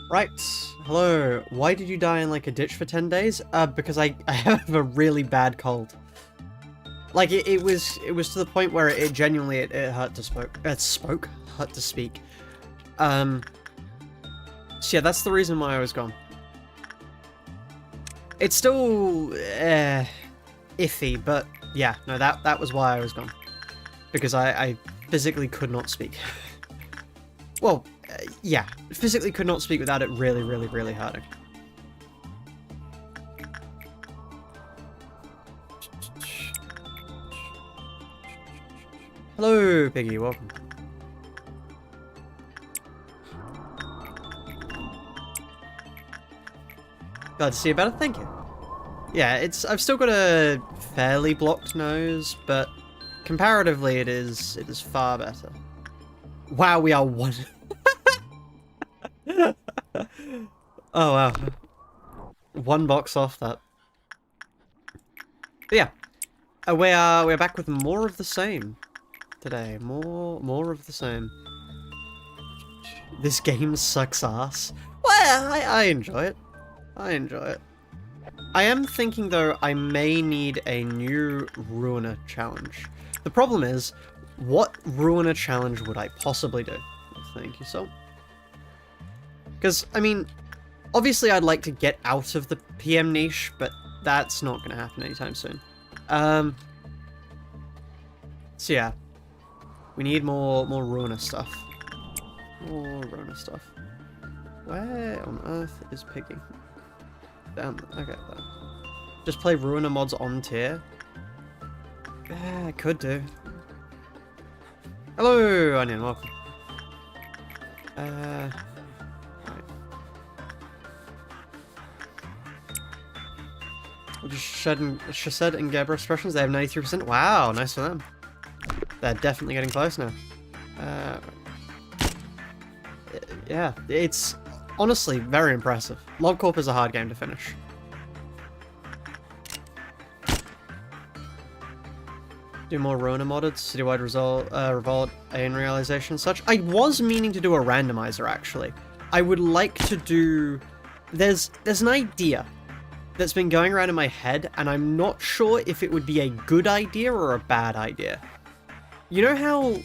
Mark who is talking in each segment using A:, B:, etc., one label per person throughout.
A: Right. Hello. Why did you die in like a ditch for 10 days? Because I have a really bad cold. Like it was to the point where it genuinely it hurt to hurt to speak. So yeah, that's the reason why I was gone. It's still iffy, but yeah, no, that was why I was gone. Because I physically could not speak. Well, yeah, physically could not speak without it really, really, really hurting. Hello, Piggy, welcome. Glad to see you better, thank you. Yeah, I've still got a fairly blocked nose, but comparatively it is far better. Wow, we are one. Oh wow. One box off that. But yeah. We're back with more of the same today. More of the same. This game sucks ass. Well, I enjoy it. I enjoy it. I am thinking though I may need a new Ruiner challenge. The problem is, what Ruiner challenge would I possibly do? Thank you, so. Because, I mean, obviously I'd like to get out of the PM niche, but that's not going to happen anytime soon. So yeah, we need more Ruiner stuff. More Ruiner stuff. Where on earth is Piggy? Down there. Okay, there. Just play Ruiner mods on tier? Yeah, I could do. Hello, Onion, welcome. Right. Shased and Gabra expressions, they have 93%. Wow, nice for them. They're definitely getting close now. Yeah, it's honestly very impressive. LobCorp is a hard game to finish. Do more Ruiner modded, citywide revolt, alien realization and such. I was meaning to do a randomizer actually. I would like to do... There's an idea that's been going around in my head, and I'm not sure if it would be a good idea or a bad idea. You know how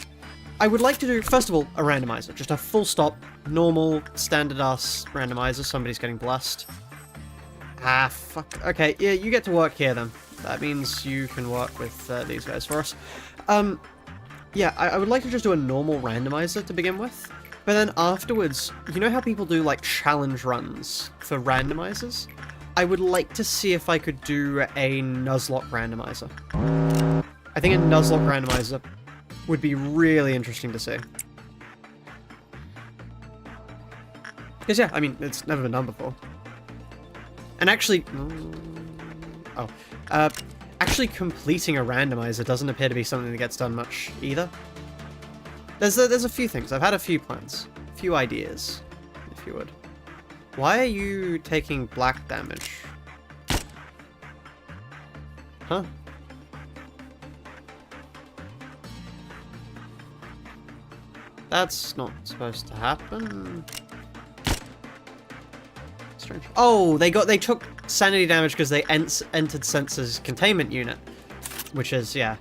A: I would like to do, first of all, a randomizer. Just a full stop, normal, standard-ass randomizer. Somebody's getting blessed. Ah, fuck. Okay, yeah, you get to work here then. That means you can work with these guys for us. Yeah, I would like to just do a normal randomizer to begin with. But then afterwards, you know how people do, like, challenge runs for randomizers? I would like to see if I could do a Nuzlocke randomizer. I think a Nuzlocke randomizer would be really interesting to see. Because yeah, I mean, it's never been done before. And actually... actually completing a randomizer doesn't appear to be something that gets done much either. There's a few things. I've had a few plans. A few ideas, if you would. Why are you taking black damage? Huh? That's not supposed to happen. Strange. Oh, they took sanity damage because they entered Sensor's containment unit. Which is, yeah.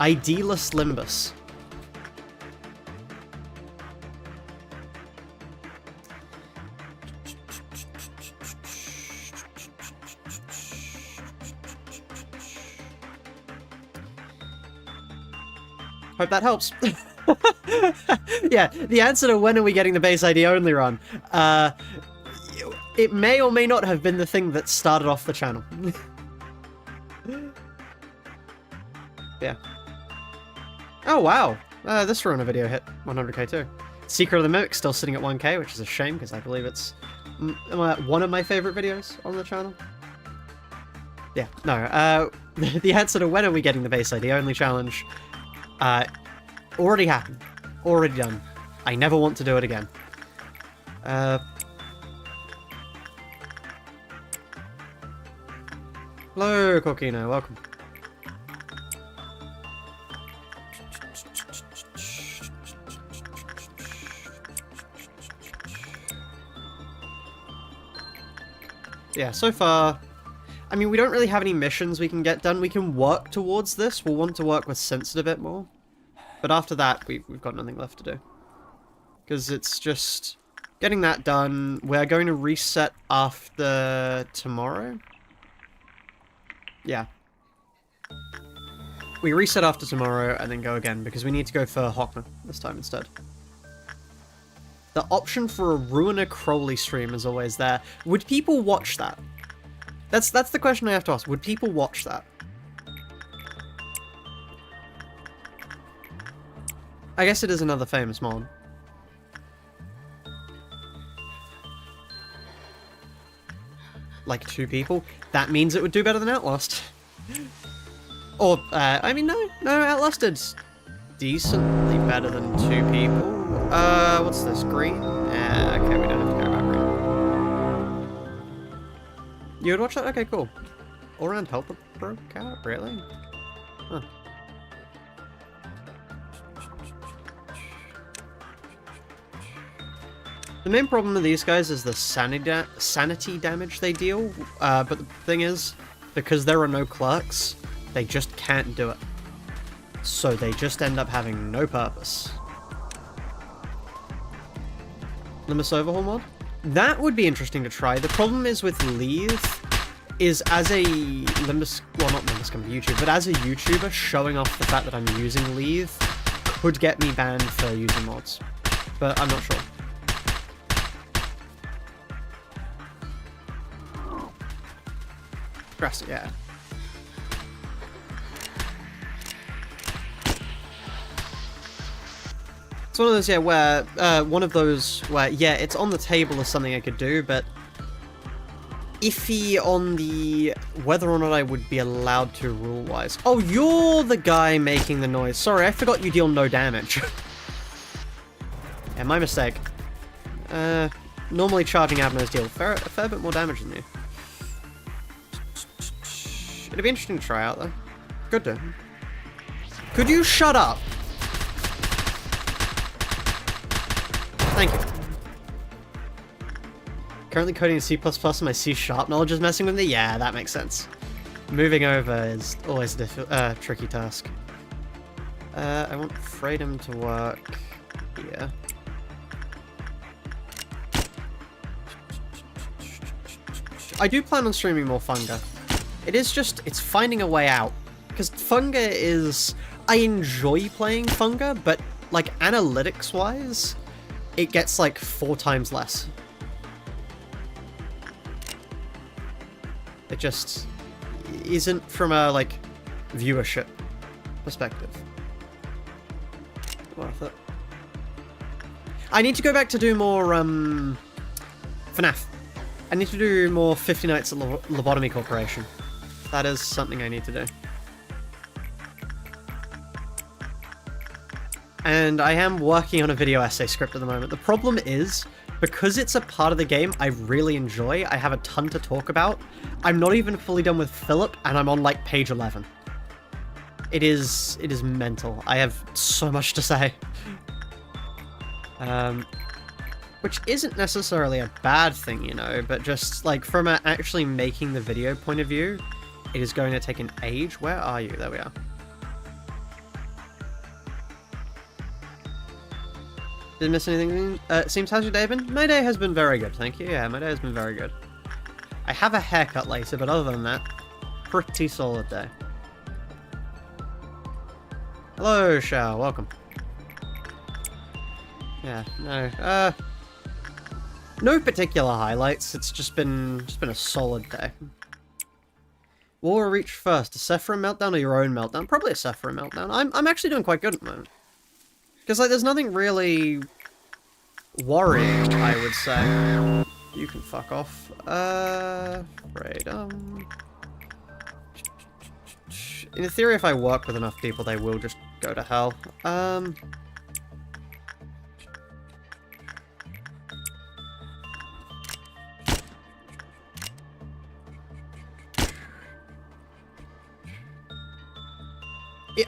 A: Idealist Limbus. Hope that helps. Yeah, the answer to when are we getting the base ID only run, it may or may not have been the thing that started off the channel. Yeah. Oh wow, this Ruiner video hit 100k too. Secret of the Mimic still sitting at 1k, which is a shame because I believe it's one of my favorite videos on the channel. Yeah, no, the answer to when are we getting the base ID only challenge, already happened. Already done. I never want to do it again. Hello, Coquino, welcome. yeah, so far, I mean, we don't really have any missions we can get done. We can work towards this. We'll want to work with Censored a bit more. But after that, we've got nothing left to do. Because it's just getting that done. We're going to reset after tomorrow. Yeah. We reset after tomorrow and then go again because we need to go for Hockman this time instead. The option for a Ruiner Crowley stream is always there. Would people watch that? That's the question I have to ask. Would people watch that? I guess it is another famous mod. Like 2 people? That means it would do better than Outlast. Or, I mean, no, Outlast did decently better than 2 people. What's this? Green? Okay, we don't have to care about green. You would watch that? Okay, cool. All-round helper broke out? Really? Huh. The main problem with these guys is the sanity damage they deal, but the thing is, because there are no clerks, they just can't do it. So they just end up having no purpose. Limbus Overhaul mod? That would be interesting to try. The problem is with Leave, is as a Limbus, well not Limbus YouTuber, but as a YouTuber, showing off the fact that I'm using Leave could get me banned for using mods. But I'm not sure. Grass, yeah. It's one of those, yeah, where, one of those where, yeah, it's on the table as something I could do, but iffy on the whether or not I would be allowed to rule-wise. Oh, you're the guy making the noise. Sorry, I forgot you deal no damage. Yeah, my mistake. Normally charging Abnos deal a fair bit more damage than you. It'd be interesting to try out, though. Good do. Could you shut up? Thank you. Currently coding in C++ and my C# knowledge is messing with me? Yeah, that makes sense. Moving over is always a tricky task. I want Freedom to work here. I do plan on streaming more Funga. It is just, it's finding a way out. Because Funga is... I enjoy playing Funga, but, like, analytics-wise, it gets, like, 4 times less. It just isn't from a, like, viewership perspective. Worth it. I need to go back to do more, FNAF. I need to do more 50 Nights at Lobotomy Corporation. That is something I need to do. And I am working on a video essay script at the moment. The problem is, because it's a part of the game I really enjoy, I have a ton to talk about. I'm not even fully done with Philip, and I'm on, like, page 11. It is mental. I have so much to say. Which isn't necessarily a bad thing, you know, but just, like, from actually making the video point of view, it is going to take an age. Where are you? There we are. Didn't miss anything? It seems, how's your day been? My day has been very good, thank you. Yeah, my day has been very good. I have a haircut later, but other than that, pretty solid day. Hello, Shao, welcome. Yeah, no, no particular highlights, it's just been a solid day. What will reach first, a Sephira meltdown or your own meltdown? Probably a Sephira meltdown. I'm actually doing quite good at the moment. Because, like, there's nothing really worrying, I would say. You can fuck off. Freedom. In theory, if I work with enough people, they will just go to hell.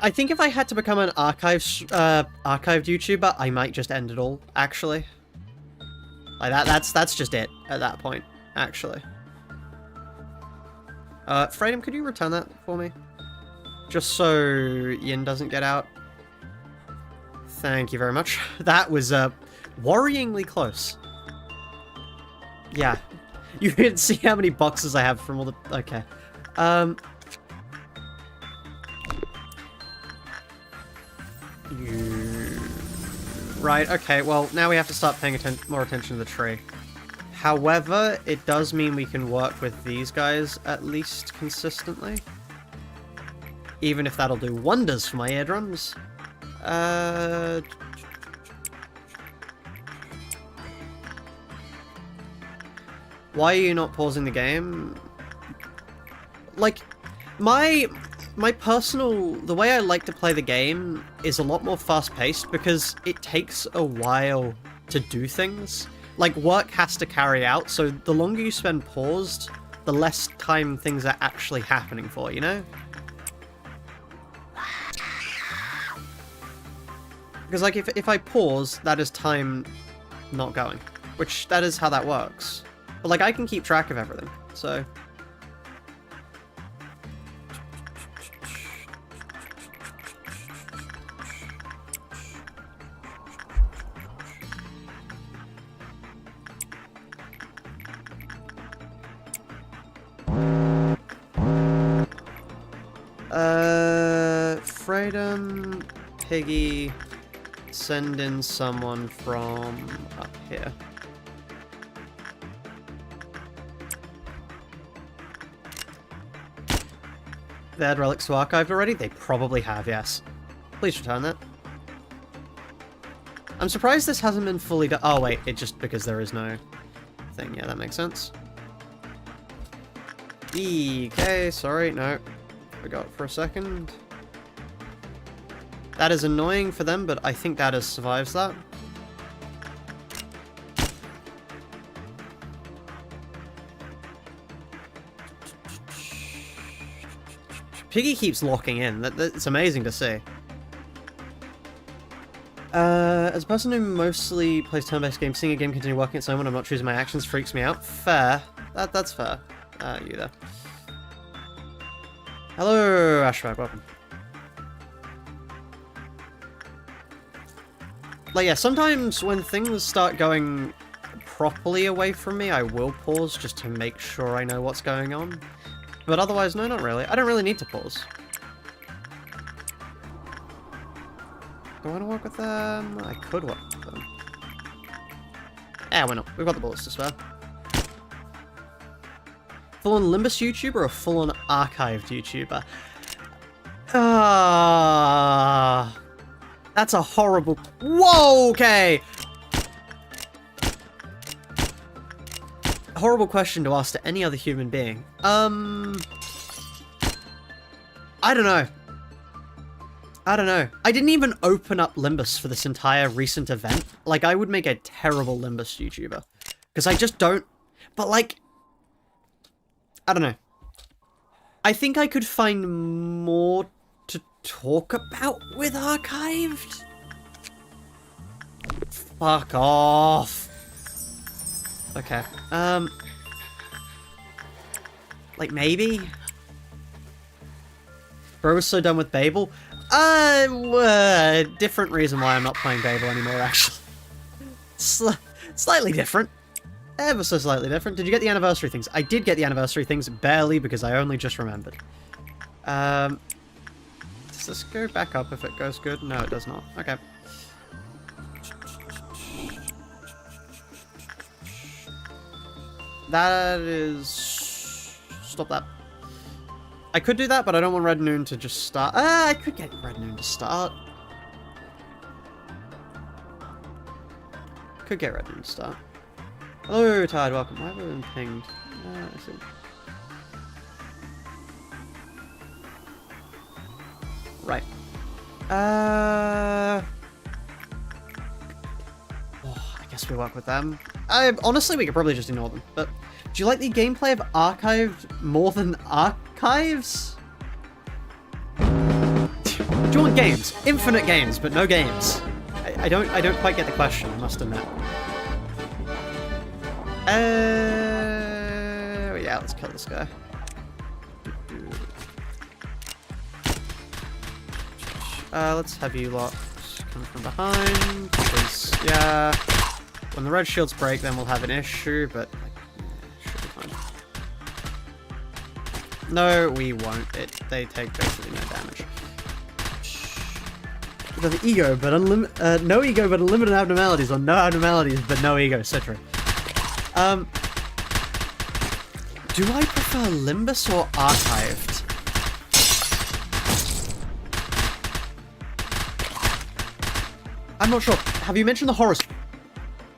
A: I think if I had to become an archived YouTuber, I might just end it all, actually. Like, that's just it, at that point, actually. Freedom, could you return that for me? Just so Yin doesn't get out. Thank you very much. That was, worryingly close. Yeah. You can see how many boxes I have from all the... Okay. Right, okay, well, now we have to start paying more attention to the tree. However, it does mean we can work with these guys at least consistently. Even if that'll do wonders for my eardrums. Why are you not pausing the game? Like, my personal... The way I like to play the game is a lot more fast-paced because it takes a while to do things. Like, work has to carry out, so the longer you spend paused, the less time things are actually happening for, you know? Because, like, if I pause, that is time not going. Which, that is how that works. But, like, I can keep track of everything, so... Freedom, Piggy, send in someone from up here. They had relics to archived already? They probably have, yes. Please return that. I'm surprised this hasn't been fully done. Oh wait, it just because there is no thing. Yeah, that makes sense. Okay, sorry, no. Forgot for a second. That is annoying for them, but I think that survives that. Piggy keeps locking in. That's amazing to see. As a person who mostly plays turn-based games, seeing a game continue working its own when I'm not choosing my actions freaks me out. Fair. That's fair. You there. Hello, Ashbag, welcome. Like, yeah, sometimes when things start going properly away from me, I will pause just to make sure I know what's going on. But otherwise, no, not really. I don't really need to pause. Do I want to work with them? I could work with them. Yeah, why not? We've got the bullets to spare. Full-on Limbus YouTuber or full-on archived YouTuber? That's a horrible... Whoa, okay! Horrible question to ask to any other human being. I don't know. I didn't even open up Limbus for this entire recent event. Like, I would make a terrible Limbus YouTuber. Because I just don't... But, like... I don't know. I think I could find more to talk about with archived. Fuck off. Okay. Like, maybe? Bro was so done with Babel. Different reason why I'm not playing Babel anymore, actually. Slightly different. Ever so slightly different. Did you get the anniversary things? I did get the anniversary things, barely, because I only just remembered. Does this go back up if it goes good? No, it does not. Okay. That is... Stop that. I could do that, but I don't want Red Noon to just start. I could get Red Noon to start. Could get Red Noon to start. Hello, Tide, welcome. Why have I been pinged? I see. Right. I guess we work with them. Honestly, we could probably just ignore them, but do you like the gameplay of Archived more than Archives? Do you want games? Infinite games, but no games. I don't quite get the question, I must admit. Yeah, let's kill this guy. Let's have you lot come from behind, because, yeah, when the red shields break, then we'll have an issue, but, like, should be fine. No, we won't. They take basically no damage. The ego, but no ego, but unlimited abnormalities, or no abnormalities, but no ego, so true. Do I prefer Limbus or Archived? I'm not sure. Have you mentioned the horrors?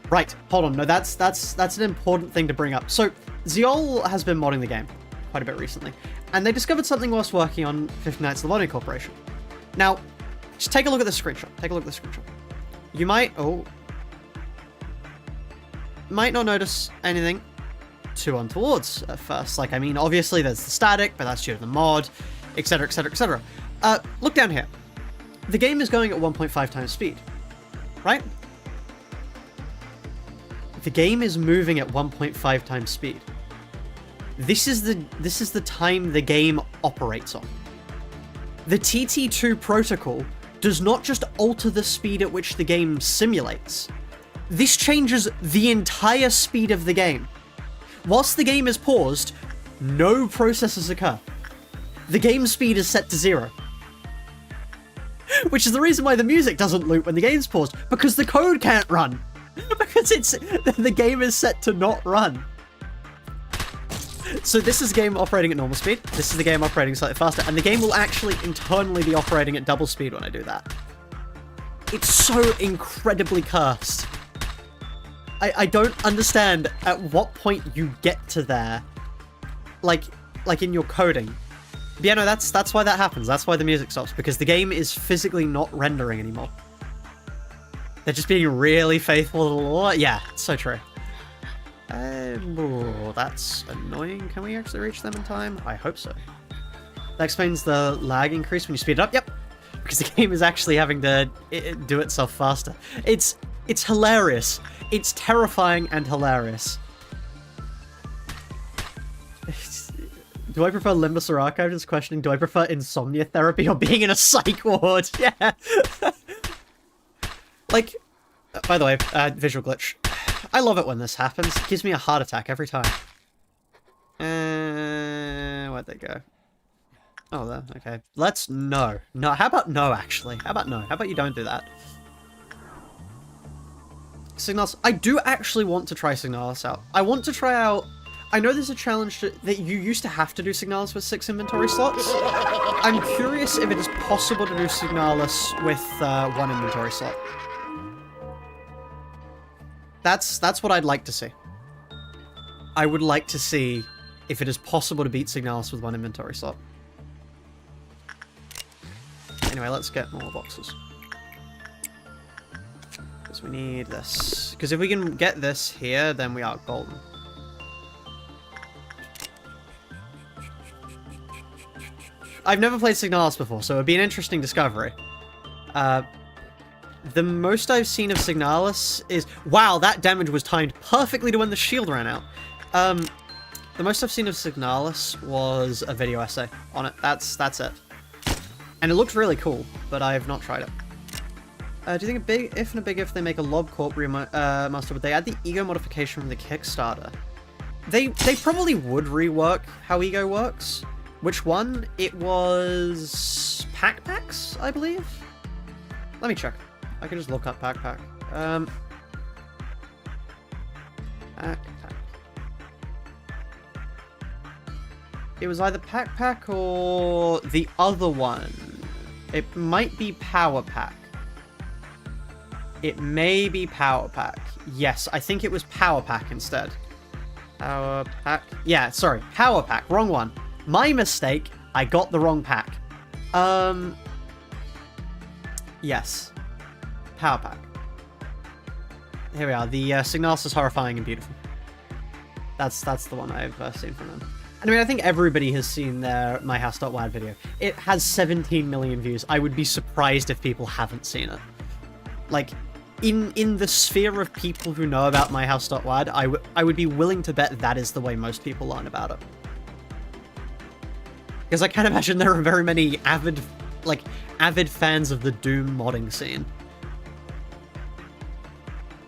A: Right, hold on. No, that's an important thing to bring up. So, Zeol has been modding the game quite a bit recently, and they discovered something whilst working on 50 Nights Lobotomy Corporation. Now, just take a look at the screenshot. Take a look at the screenshot. You might not notice anything too untowards at first. Like, I mean, obviously there's the static, but that's due to the mod, etc, etc, etc. Look down here. The game is going at 1.5 times speed, right? The game is moving at 1.5 times speed. This is the time the game operates on. The TT2 protocol does not just alter the speed at which the game simulates. This changes the entire speed of the game. Whilst the game is paused, no processes occur. The game speed is set to 0. Which is the reason why the music doesn't loop when the game's paused, because the code can't run. Because the game is set to not run. So this is the game operating at normal speed, this is the game operating slightly faster, and the game will actually internally be operating at double speed when I do that. It's so incredibly cursed. I don't understand at what point you get to there, like in your coding. But yeah, no, that's why that happens. That's why the music stops, because the game is physically not rendering anymore. They're just being really faithful to the law. Yeah, it's so true. Ooh, that's annoying. Can we actually reach them in time? I hope so. That explains the lag increase when you speed it up. Yep, because the game is actually having to do itself faster. It's hilarious. It's terrifying and hilarious. Do I prefer Limbus or Archive? Just questioning, do I prefer insomnia therapy or being in a psych ward? Yeah. Like, by the way, visual glitch. I love it when this happens. It gives me a heart attack every time. Where'd they go? Oh, there. Okay. Let's no. No, how about no, actually? How about no? How about you don't do that? Signalis. I do actually want to try Signalis out. I want to try out... I know there's a challenge that you used to have to do Signalis with 6 inventory slots. I'm curious if it is possible to do Signalis with 1 inventory slot. That's what I'd like to see. I would like to see if it is possible to beat Signalis with 1 inventory slot. Anyway, let's get more boxes. Because we need this. Because if we can get this here, then we are golden. I've never played Signalis before, so it would be an interesting discovery. The most I've seen of Signalis is... Wow, that damage was timed perfectly to when the shield ran out. The most I've seen of Signalis was a video essay on it. That's it. And it looked really cool, but I have not tried it. Do you think a big if they make a LobCorp remaster, would they add the ego modification from the Kickstarter? They probably would rework how ego works. Which one? It was... Packs, I believe? Let me check. I can just look up Pack. Pack. It was either Pack or the other one. It might be Power Pack. It may be Power Pack. Yes, I think it was Power Pack instead. Power Pack. Yeah, sorry. Power Pack. Wrong one. My mistake. I got the wrong pack. Yes. Power Pack. Here we are. The Signalis is horrifying and beautiful. That's the one I've seen from them. And I mean, I think everybody has seen their myhouse.wad video. It has 17 million views. I would be surprised if people haven't seen it. Like, in the sphere of people who know about myhouse.wad, I would be willing to bet that is the way most people learn about it. Because I can't imagine there are very many avid like, avid fans of the Doom modding scene.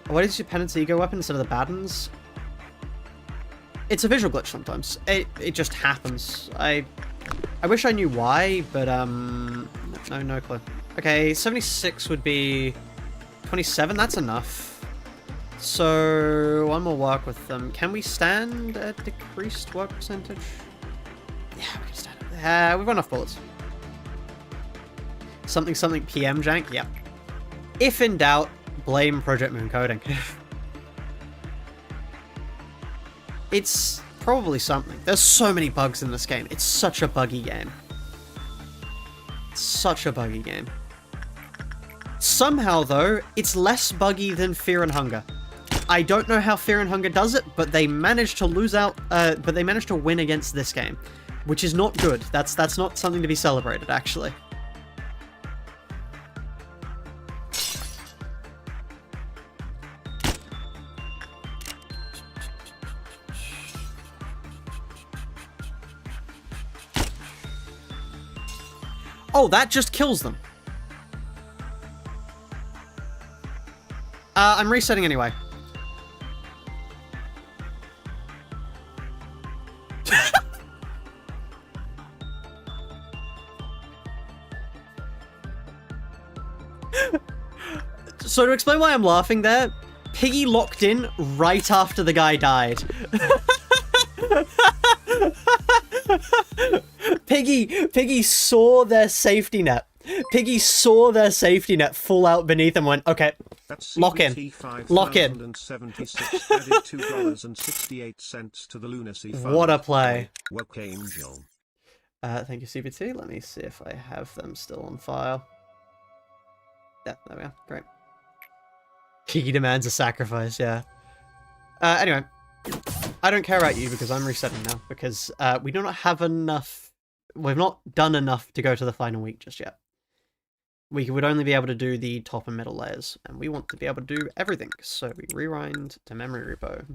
A: What is your penance ego weapon instead of the Battens? It's a visual glitch sometimes. It just happens. I wish I knew why, but no clue. Okay, 76 would be 27. That's enough. So one more work with them. Can we stand at decreased work percentage? Yeah, we can stand it. We've got enough bullets. Something PM jank. Yep. If in doubt, blame Project Moon Coding. It's probably something. There's so many bugs in this game. It's such a buggy game. Such a buggy game. Somehow, though, it's less buggy than Fear and Hunger. I don't know how Fear and Hunger does it, but they managed to lose out. But they managed to win against this game, which is not good. That's not something to be celebrated, actually. Oh, that just kills them. I'm resetting anyway. So to explain why I'm laughing there, Piggy locked in right after the guy died. Piggy saw their safety net. Piggy saw their safety net fall out beneath and went, okay, lock in. Lock in.
B: Added $2.68 to the lunacy fund.
A: What a play.
B: Woke Angel.
A: Thank you, CBT. Let me see if I have them still on file. Yeah, there we are. Great. Piggy demands a sacrifice, yeah. Anyway, I don't care about you because I'm resetting now, because we do not have enough. We've not done enough to go to the final week just yet. We would only be able to do the top and middle layers, and we want to be able to do everything. So we rewind to memory repo.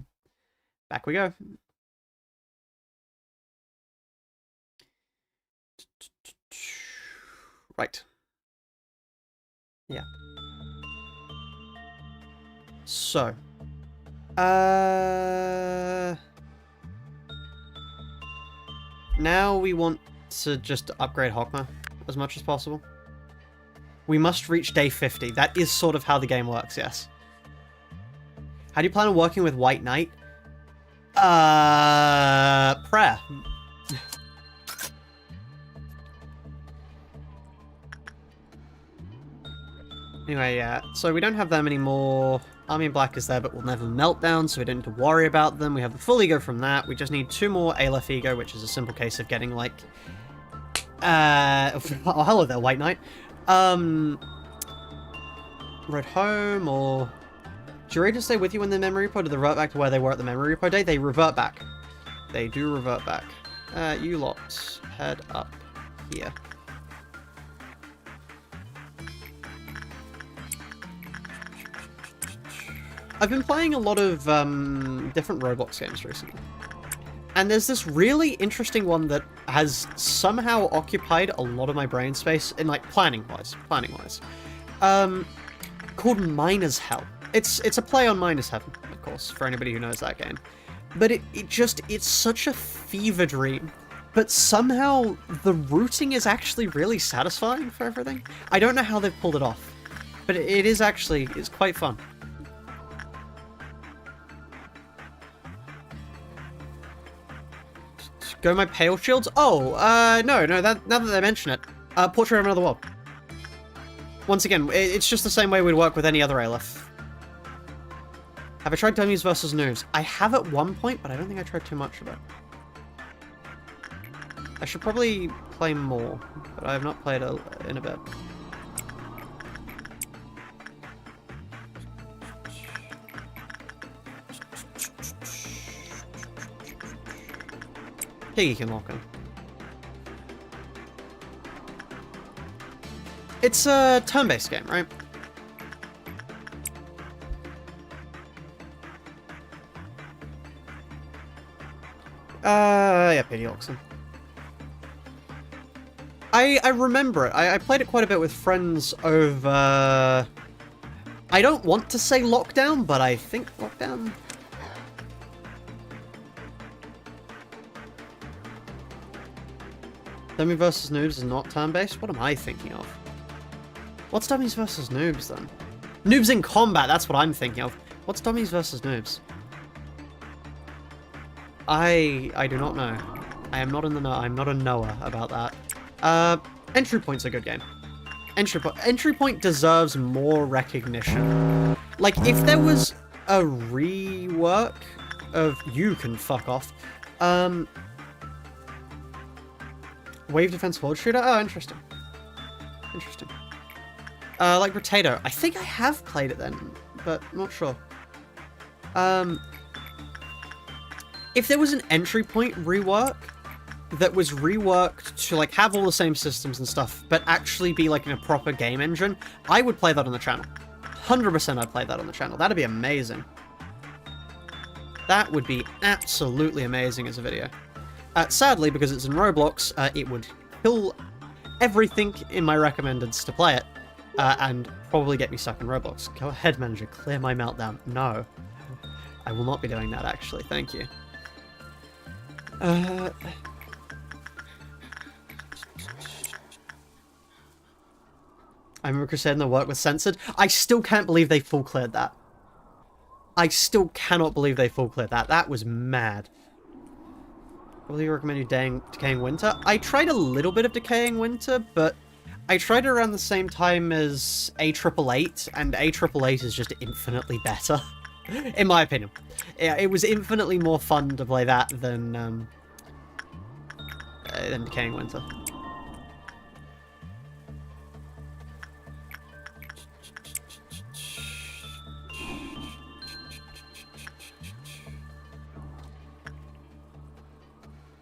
A: Back we go. Right. Yeah. So. Now we want to just upgrade Hokma as much as possible. We must reach day 50. That is sort of how the game works, yes. How do you plan on working with White Knight? Prayer. Anyway, yeah. So we don't have them anymore. Army in Black is there, but we'll never Meltdown, so we don't need to worry about them. We have the full ego from that. We just need 2 more Aleph ego, which is a simple case of getting, like... oh, hello there, White Knight. Road home, or... Do your agents stay with you in the memory repo? Do they revert back to where they were at the memory repo day? They revert back. They do revert back. You lot, head up here. I've been playing a lot of different Roblox games recently. And there's this really interesting one that has somehow occupied a lot of my brain space in, like, planning-wise, called Miner's Hell. It's a play on Miner's Heaven, of course, for anybody who knows that game. But it's such a fever dream. But somehow the routing is actually really satisfying for everything. I don't know how they've pulled it off, but it's quite fun. Go my pale shields? Oh, no, now that they mention it, Portrait of Another World. Once again, it's just the same way we'd work with any other Aleph. Have I tried dummies versus noobs? I have at one point, but I don't think I tried too much of it. I should probably play more, but I have not played in a bit. Piggy can lock in. It's a turn-based game, right? Yeah, Piggy locks in. I remember it. I played it quite a bit with friends over... I don't want to say lockdown, but I think lockdown... Dummy versus noobs is not turn-based? What am I thinking of? What's dummies versus noobs, then? Noobs in combat, that's what I'm thinking of. What's dummies versus noobs? I do not know. I am not in the know. I'm not a knower about that. Entry Point's a good game. Entry Point deserves more recognition. Like, if there was a rework of... You can fuck off. Wave Defense World Shooter? Oh, interesting. Interesting. Like Potato. I think I have played it then, but I'm not sure. If there was an Entry Point rework that was reworked to like have all the same systems and stuff, but actually be like in a proper game engine, I would play that on the channel. 100% I'd play that on the channel. That'd be amazing. That would be absolutely amazing as a video. Sadly, because it's in Roblox, it would kill everything in my recommendeds to play it, and probably get me stuck in Roblox. Go ahead, manager, clear my meltdown. No. I will not be doing that, actually. Thank you. I remember Crusade and the work was censored. I still can't believe they full cleared that. I still cannot believe they full cleared that. That was mad. Will you recommend you Decaying Winter? I tried a little bit of Decaying Winter, but I tried it around the same time as A888, and A888 is just infinitely better, in my opinion. Yeah, it was infinitely more fun to play that than Decaying Winter.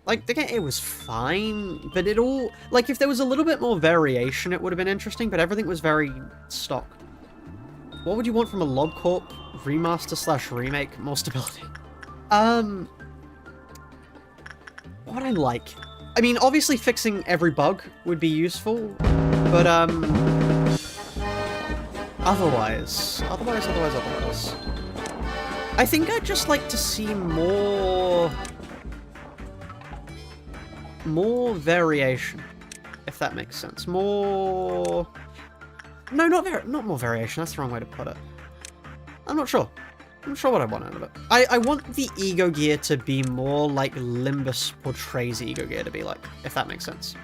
A: Like, the game, it was fine, but it all... Like, if there was a little bit more variation, it would have been interesting, but everything was very stock. What would you want from a LobCorp remaster/remake? More stability. What would I like? I mean, obviously fixing every bug would be useful, but, otherwise. I think I'd just like to see more variation, if that makes sense. No, not more variation. That's the wrong way to put it. I'm not sure. I'm not sure what I want out of it. I want the Ego Gear to be more like Limbus portrays Ego Gear to be like, if that makes sense.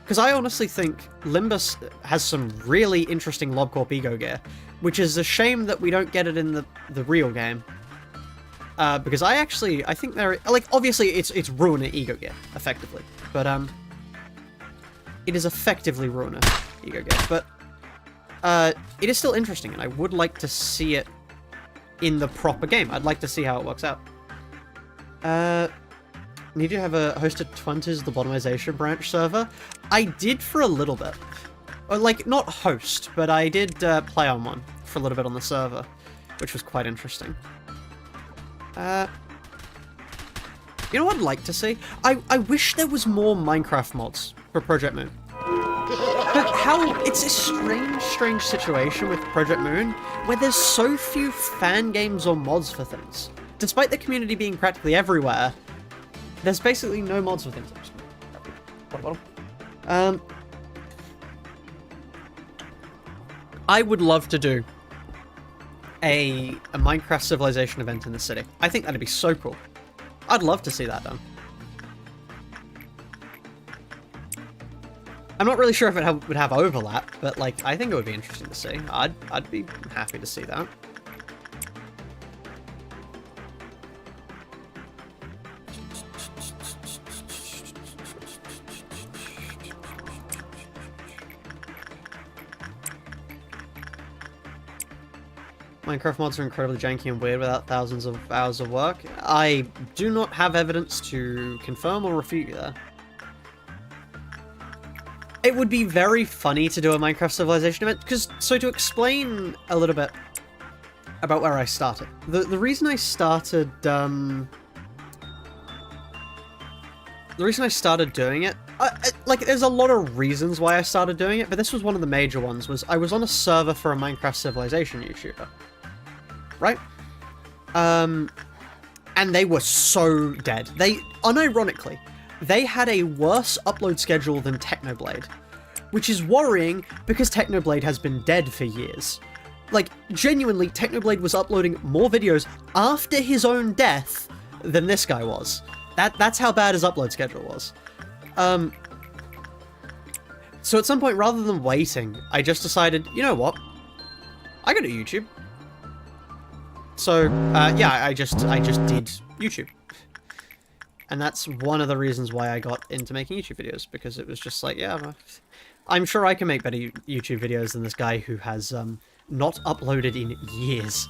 A: Because I honestly think Limbus has some really interesting LobCorp Ego Gear, which is a shame that we don't get it in the real game. Because I think they're, like, obviously it's Ruiner Ego Gear, effectively. But, it is effectively Ruiner Ego Gear. But, it is still interesting, and I would like to see it in the proper game. I'd like to see how it works out. Need to have a hosted 20s lobotomization branch server? I did for a little bit. Or, like, not host, but I did, play on one for a little bit on the server, which was quite interesting. You know what I'd like to see? I wish there was more Minecraft mods for Project Moon. It's a strange situation with Project Moon, where there's so few fan games or mods for things. Despite the community being practically everywhere, there's basically no mods for things. I would love to do a Minecraft Civilization event in the city. I think that'd be so cool. I'd love to see that done. I'm not really sure if it would have overlap, but like, I think it would be interesting to see. I'd be happy to see that. Minecraft mods are incredibly janky and weird without thousands of hours of work. I do not have evidence to confirm or refute you there. It would be very funny to do a Minecraft Civilization event, so to explain a little bit about where I started. The reason I started doing it like, there's a lot of reasons why I started doing it, but this was one of the major ones, was I was on a server for a Minecraft Civilization YouTuber. Right? And they were so dead. Unironically, they had a worse upload schedule than Technoblade, which is worrying because Technoblade has been dead for years. Like, genuinely, Technoblade was uploading more videos after his own death than this guy was. That's how bad his upload schedule was. So at some point, rather than waiting, I just decided, you know what? I go to YouTube. So, yeah, I just did YouTube. And that's one of the reasons why I got into making YouTube videos, because it was just like, yeah, I'm sure I can make better YouTube videos than this guy who has, not uploaded in years.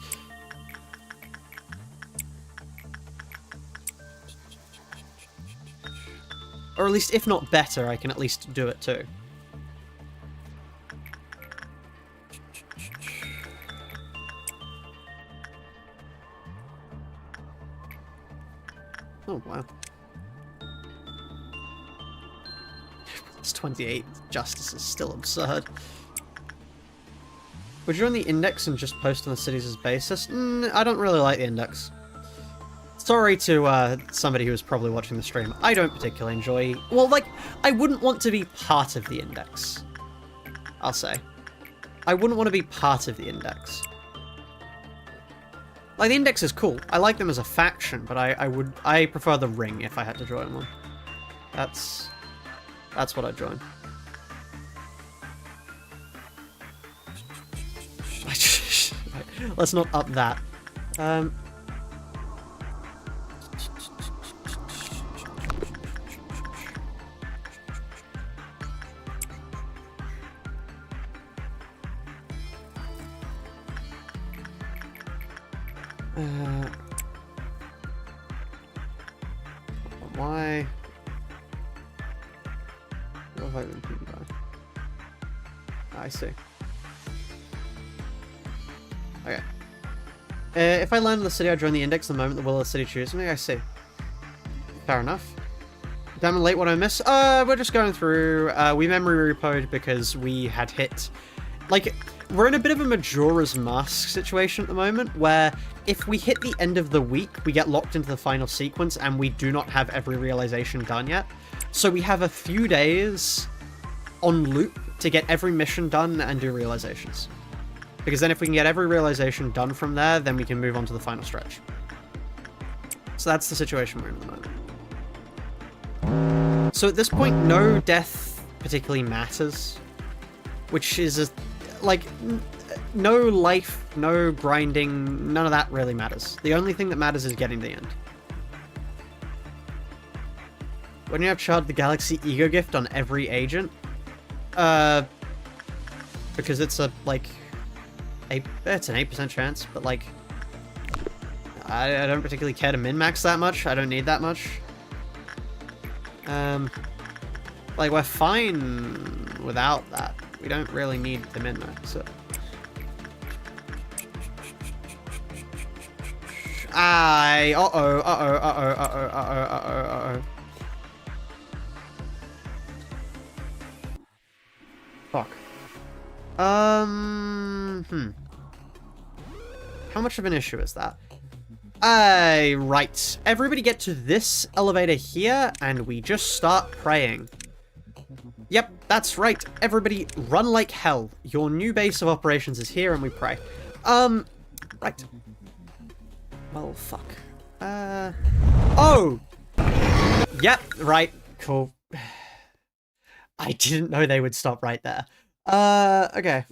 A: Or at least, if not better, I can at least do it too. Oh, wow. It's 28. Justice is still absurd. Would you run the index and just post on the cities as basis? I don't really like the index. Sorry to somebody who was probably watching the stream. I don't particularly enjoy... Well, like, I wouldn't want to be part of the index. I'll say. I wouldn't want to be part of the index. Like, the index is cool. I like them as a faction, but I prefer the ring if I had to join one. That's what I'd join. Let's not up that. Why? What have I been thinking about? I see. Okay. If I land in the city, I join the index the moment the will of the city chooses me. I see. Fair enough. Damn it, late, what I miss? We're just going through. We memory repoed because we had hit... Like, we're in a bit of a Majora's Mask situation at the moment, where if we hit the end of the week, we get locked into the final sequence, and we do not have every realization done yet. So we have a few days on loop to get every mission done and do realizations. Because then if we can get every realization done from there, then we can move on to the final stretch. So that's the situation we're in at the moment. So at this point, no death particularly matters. Which is, like, no life, no grinding, none of that really matters. The only thing that matters is getting to the end. When you have Shard the Galaxy Ego Gift on every agent? Because it's a, like... It's an 8% chance, but, like... I don't particularly care to min-max that much. I don't need that much. Like, we're fine without that. We don't really need to min-max it. Uh-oh. Fuck. How much of an issue is that? Right. Everybody get to this elevator here, and we just start praying. Yep, that's right. Everybody run like hell. Your new base of operations is here, and we pray. Right. Well, fuck. Oh! Yep, right. Cool. I didn't know they would stop right there. Okay.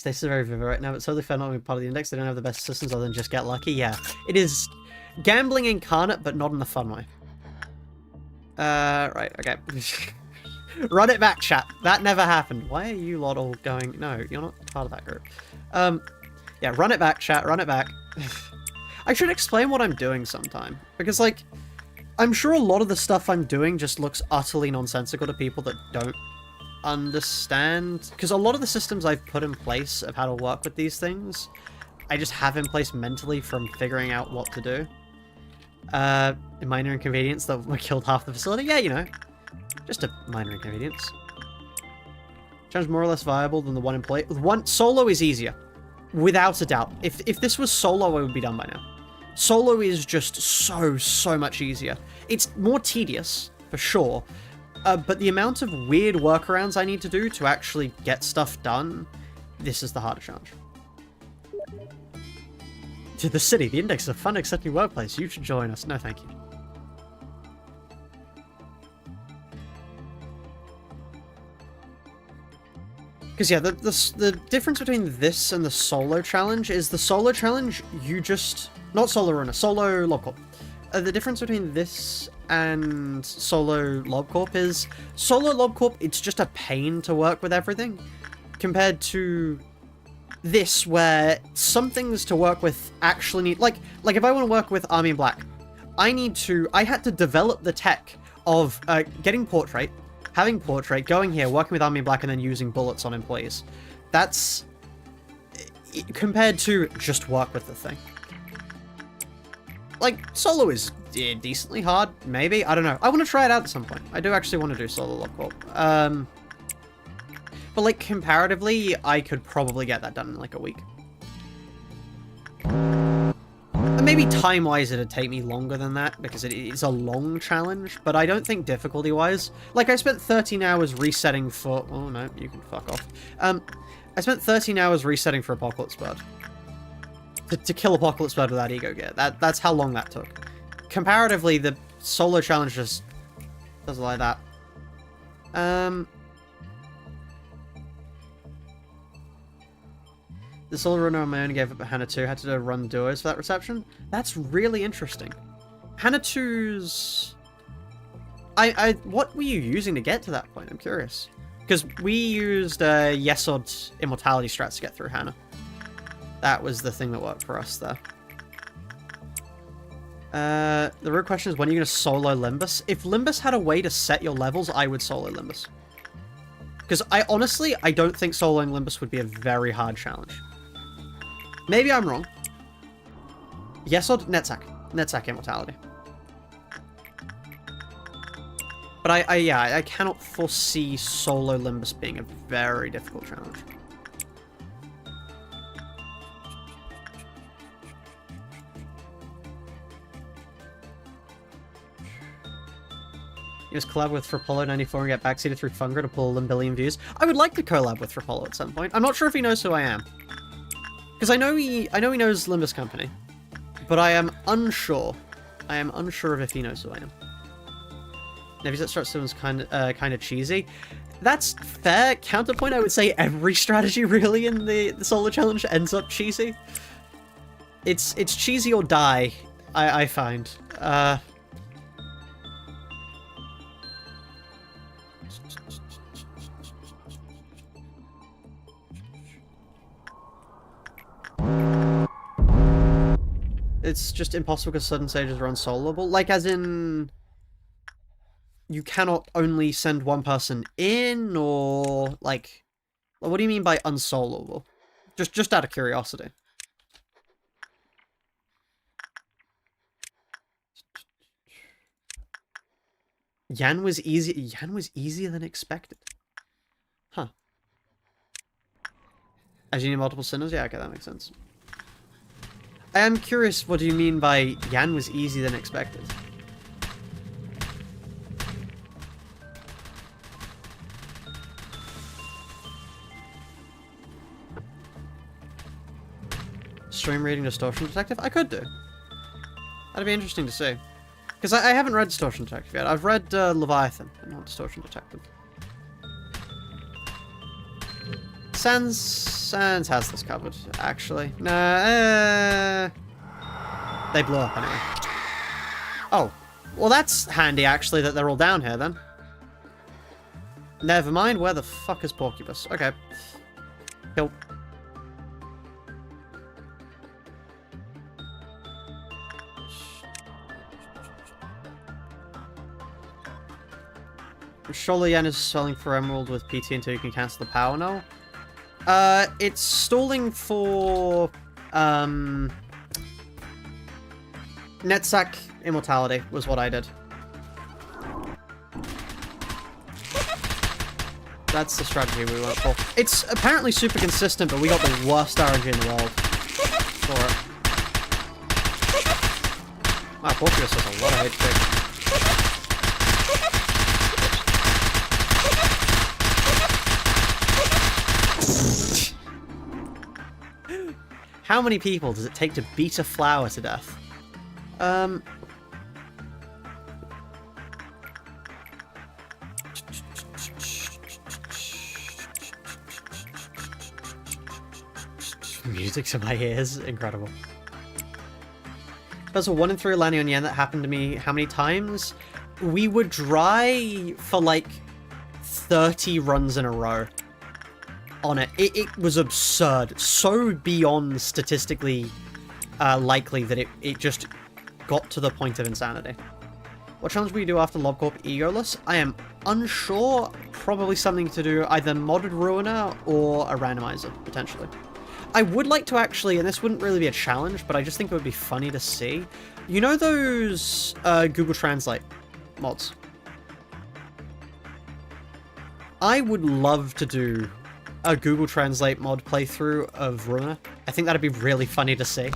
A: This is very vivid right now, but totally fair not being part of the index. They don't have the best systems other than just get lucky. Yeah, it is gambling incarnate, but not in the fun way. Right, okay. Run it back, chat. That never happened. Why are you lot all going... No, you're not part of that group. Yeah, run it back, chat. Run it back. I should explain what I'm doing sometime. Because, like, I'm sure a lot of the stuff I'm doing just looks utterly nonsensical to people that don't understand. Because a lot of the systems I've put in place of how to work with these things, I just have in place mentally from figuring out what to do. A minor inconvenience that killed half the facility? Yeah, you know. Just a minor inconvenience. Challenge more or less viable than the one employee. One solo is easier. Without a doubt. If this was solo, I would be done by now. Solo is just so much easier. It's more tedious, for sure. But the amount of weird workarounds I need to do to actually get stuff done, this is the harder challenge. To the city, the Index is a fun, accepting workplace. You should join us. No, thank you. Because yeah, the difference between this and the solo challenge is the solo challenge, you just... Not solo runner, solo LobCorp. The difference between this and solo LobCorp is solo LobCorp, it's just a pain to work with everything. Compared to this, where some things to work with actually need... Like if I want to work with Army in Black, I had to develop the tech of getting portrait, having portrait, going here, working with Army in Black, and then using bullets on employees. That's... compared to just work with the thing. Like, solo is decently hard, maybe? I don't know. I want to try it out at some point. I do actually want to do solo LobCorp. But, like, comparatively, I could probably get that done in, like, a week. And maybe time-wise it'd take me longer than that, because it's a long challenge, but I don't think difficulty-wise. Like, I spent 13 hours resetting for... Oh, no, you can fuck off. I spent 13 hours resetting for Apocalypse Bird. To kill Apocalypse Bird without ego gear. That's how long that took. Comparatively, the solo challenge just doesn't like that. The solo runner on my own gave up at Hannah 2. Had to run duos for that reception. That's really interesting. Hannah 2's... What were you using to get to that point? I'm curious. Because we used Yesod Immortality strats to get through Hannah. That was the thing that worked for us there. The real question is, when are you going to solo Limbus? If Limbus had a way to set your levels, I would solo Limbus. Because honestly, I don't think soloing Limbus would be a very hard challenge. Maybe I'm wrong. Yes or Netsack. Netsack Immortality. But I cannot foresee solo Limbus being a very difficult challenge. Just collab with Frapollo 94 and get backseated through Fungra to pull 1 billion views. I would like to collab with Frapollo at some point. I'm not sure if he knows who I am. Because I know he knows Limbus Company. But I am unsure. I am unsure of if he knows who I am. Nevi's start sounds kind of cheesy. That's fair. Counterpoint, I would say every strategy really in the solo challenge ends up cheesy. It's cheesy or die, I find. It's just impossible because sudden stages are unsoloable. Like, as in... You cannot only send one person in, or... Like... What do you mean by unsolvable? Just out of curiosity. Yan was easier than expected. Huh. As you need multiple sinners? Yeah, okay, that makes sense. I am curious, what do you mean by Yan was easier than expected? Stream reading Distortion Detective? I could do. That'd be interesting to see. Because I haven't read Distortion Detective yet. I've read Leviathan, but not Distortion Detective. Sans has this covered, actually. Nah, they blew up anyway. Oh. Well, that's handy, actually, that they're all down here, then. Never mind, where the fuck is Porcupus? Okay. Kill. Surely Yen is selling for Emerald with PT until you can cancel the power now. It's stalling for, Netsack Immortality was what I did. That's the strategy we went for. It's apparently super consistent, but we got the worst RNG in the world for it. Wow, Portugus has a lot of HP. How many people does it take to beat a flower to death? Music to my ears, incredible. There's a 1 in 3 landing on yen that happened to me how many times? We were dry for like 30 runs in a row on it. It was absurd. So beyond statistically likely that it just got to the point of insanity. What challenge will you do after LobCorp Egoless? I am unsure. Probably something to do either modded Ruiner or a randomizer, potentially. I would like to actually, and this wouldn't really be a challenge, but I just think it would be funny to see. You know those Google Translate mods? I would love to do a Google Translate mod playthrough of Ruiner. I think that'd be really funny to see.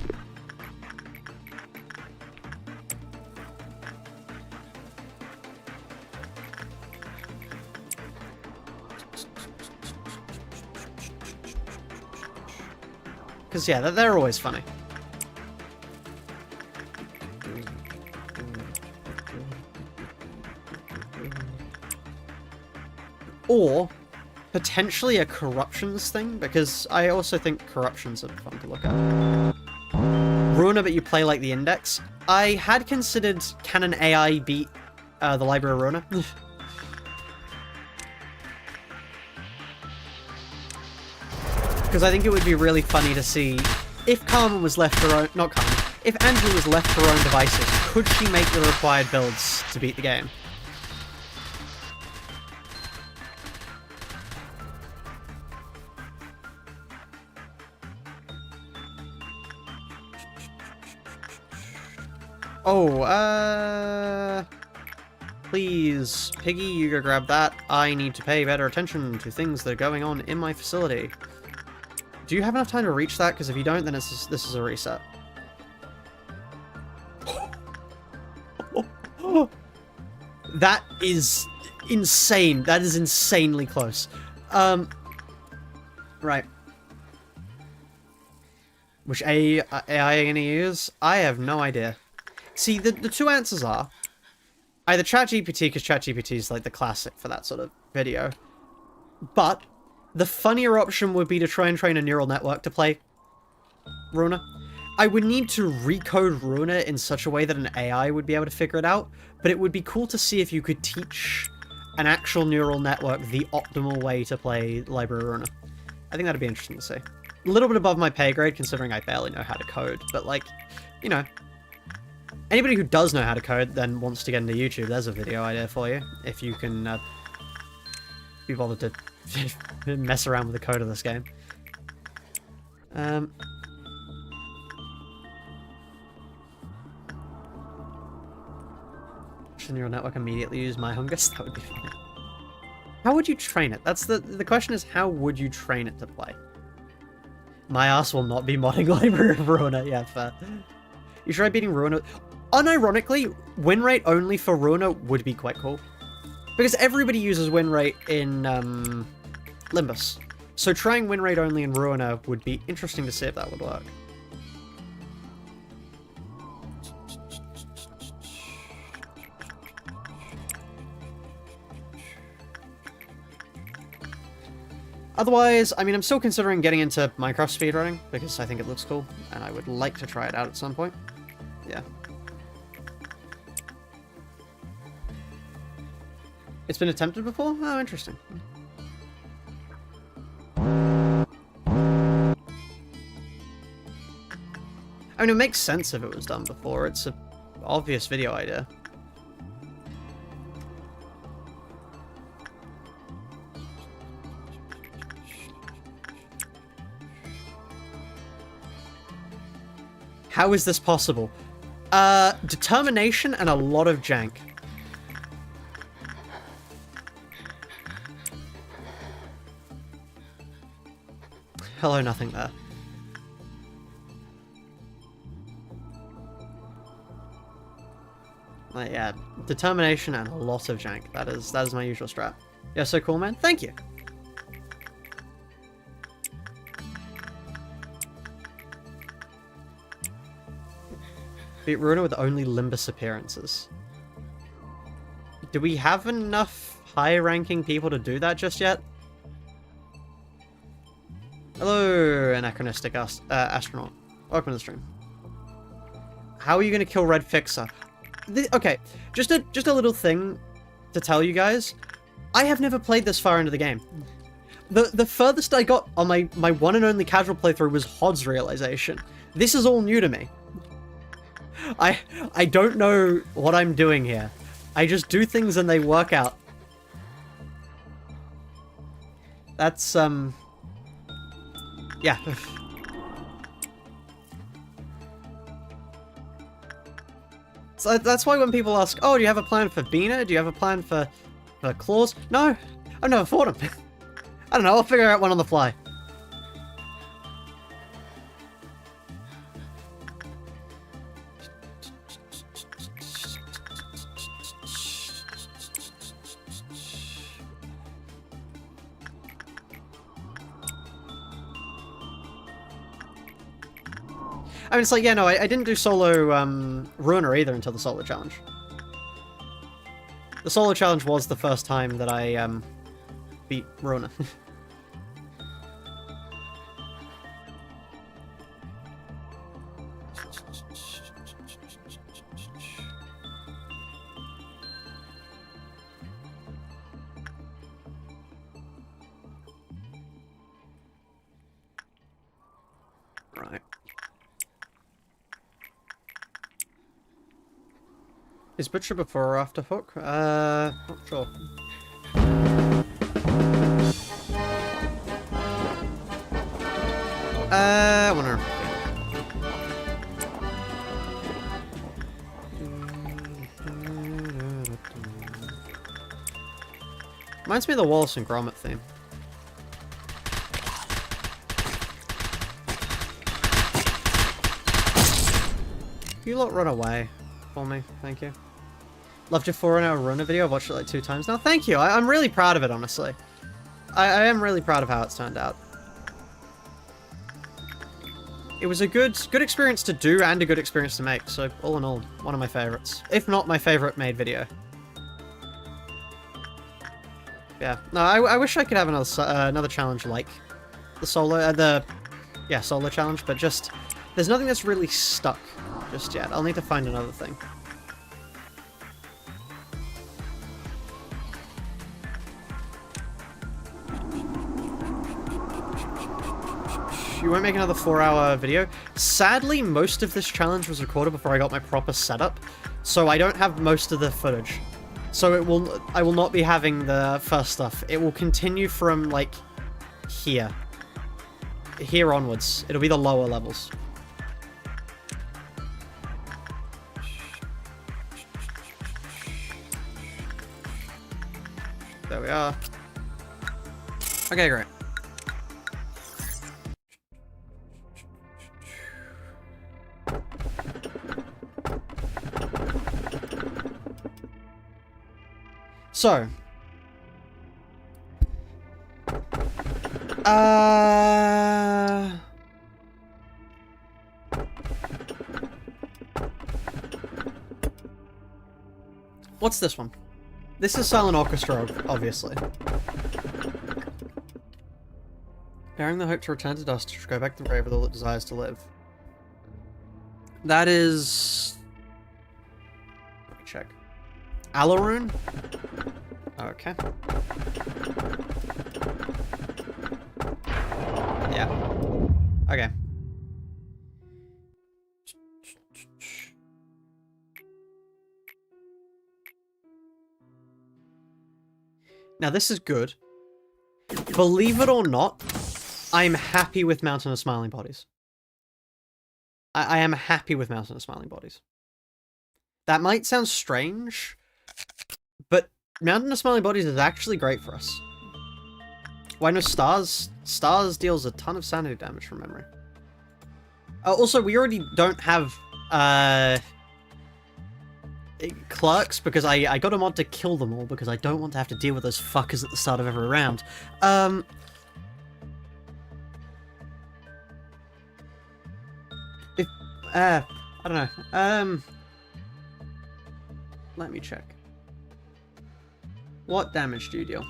A: Because, yeah, they're always funny. Or, potentially a corruptions thing, because I also think corruptions are fun to look at. Ruiner, but you play like the index. I had considered, can an AI beat the Library of Ruiner? Because I think it would be really funny to see if Carmen was left her own, not Carmen, if Angela was left her own devices, could she make the required builds to beat the game? Oh, please, Piggy, you go grab that. I need to pay better attention to things that are going on in my facility. Do you have enough time to reach that? Because if you don't, then this is a reset. That is insane. That is insanely close. Right. Which AI are you gonna use? I have no idea. See, the two answers are either ChatGPT, because ChatGPT is like the classic for that sort of video, but the funnier option would be to try and train a neural network to play Ruiner. I would need to recode Ruiner in such a way that an AI would be able to figure it out, but it would be cool to see if you could teach an actual neural network the optimal way to play Library of Ruiner. I think that'd be interesting to see. A little bit above my pay grade, considering I barely know how to code, but like, you know, anybody who does know how to code then wants to get into YouTube, there's a video idea for you, if you can be bothered to mess around with the code of this game. Should neural network immediately use my Hungus? That would be fun. How would you train it? That's the question is, how would you train it to play? My ass will not be modding Library of Ruiner. Yeah, fair. You try beating Ruiner. Unironically, win rate only for Ruiner would be quite cool. Because everybody uses win rate in Limbus. So trying win rate only in Ruiner would be interesting to see if that would work. Otherwise, I mean, I'm still considering getting into Minecraft speedrunning, because I think it looks cool, and I would like to try it out at some point. Yeah. It's been attempted before? Oh, interesting. I mean, it makes sense if it was done before. It's an obvious video idea. How is this possible? Determination and a lot of jank. Hello, nothing there. Yeah, determination and a lot of jank. That is my usual strat. Yeah, so cool, man. Thank you. Beat Ruiner with only Limbus appearances. Do we have enough high-ranking people to do that just yet? Hello, anachronistic astronaut. Welcome to the stream. How are you going to kill Red Fixer? Okay, just a little thing to tell you guys. I have never played this far into the game. The furthest I got on my one and only casual playthrough was Hod's realization. This is all new to me. I don't know what I'm doing here. I just do things and they work out. That's yeah. So that's why when people ask, oh, do you have a plan for Bina? Do you have a plan for Claws? No, I've never fought him. I don't know, I'll figure out one on the fly. I mean, it's like, yeah, no, I didn't do solo Ruiner either until the solo challenge. The solo challenge was the first time that I beat Ruiner. Right. Is Butcher before or after Hook? Not sure. I wonder. Reminds me of the Wallace and Gromit theme. You lot run away for me, thank you. Loved your 4-hour Ruiner video. I've watched it like 2 times now. Thank you. I'm really proud of it, honestly. I am really proud of how it's turned out. It was a good experience to do and a good experience to make. So all in all, one of my favorites, if not my favorite made video. Yeah. No, I wish I could have another challenge like the solo, solo challenge, but just there's nothing that's really stuck just yet. I'll need to find another thing. You won't make another 4-hour video. Sadly, most of this challenge was recorded before I got my proper setup, so I don't have most of the footage. So I will not be having the first stuff. It will continue from, like, here onwards. It'll be the lower levels. There we are. Okay, great. So, what's this one? This is Silent Orchestra, obviously. Bearing the hope to return to dust, to go back to the grave with all it desires to live. That is... Let me check. Alaroon? Okay. Yeah. Okay. Now this is good. Believe it or not, I'm happy with Mountain of Smiling Bodies. I am happy with Mountain of Smiling Bodies. That might sound strange, but Mountain of Smiling Bodies is actually great for us. Why no Stars? Stars deals a ton of sanity damage from memory. Also, we already don't have clerks because I got a mod to kill them all because I don't want to have to deal with those fuckers at the start of every round. I don't know. Let me check. What damage do you deal?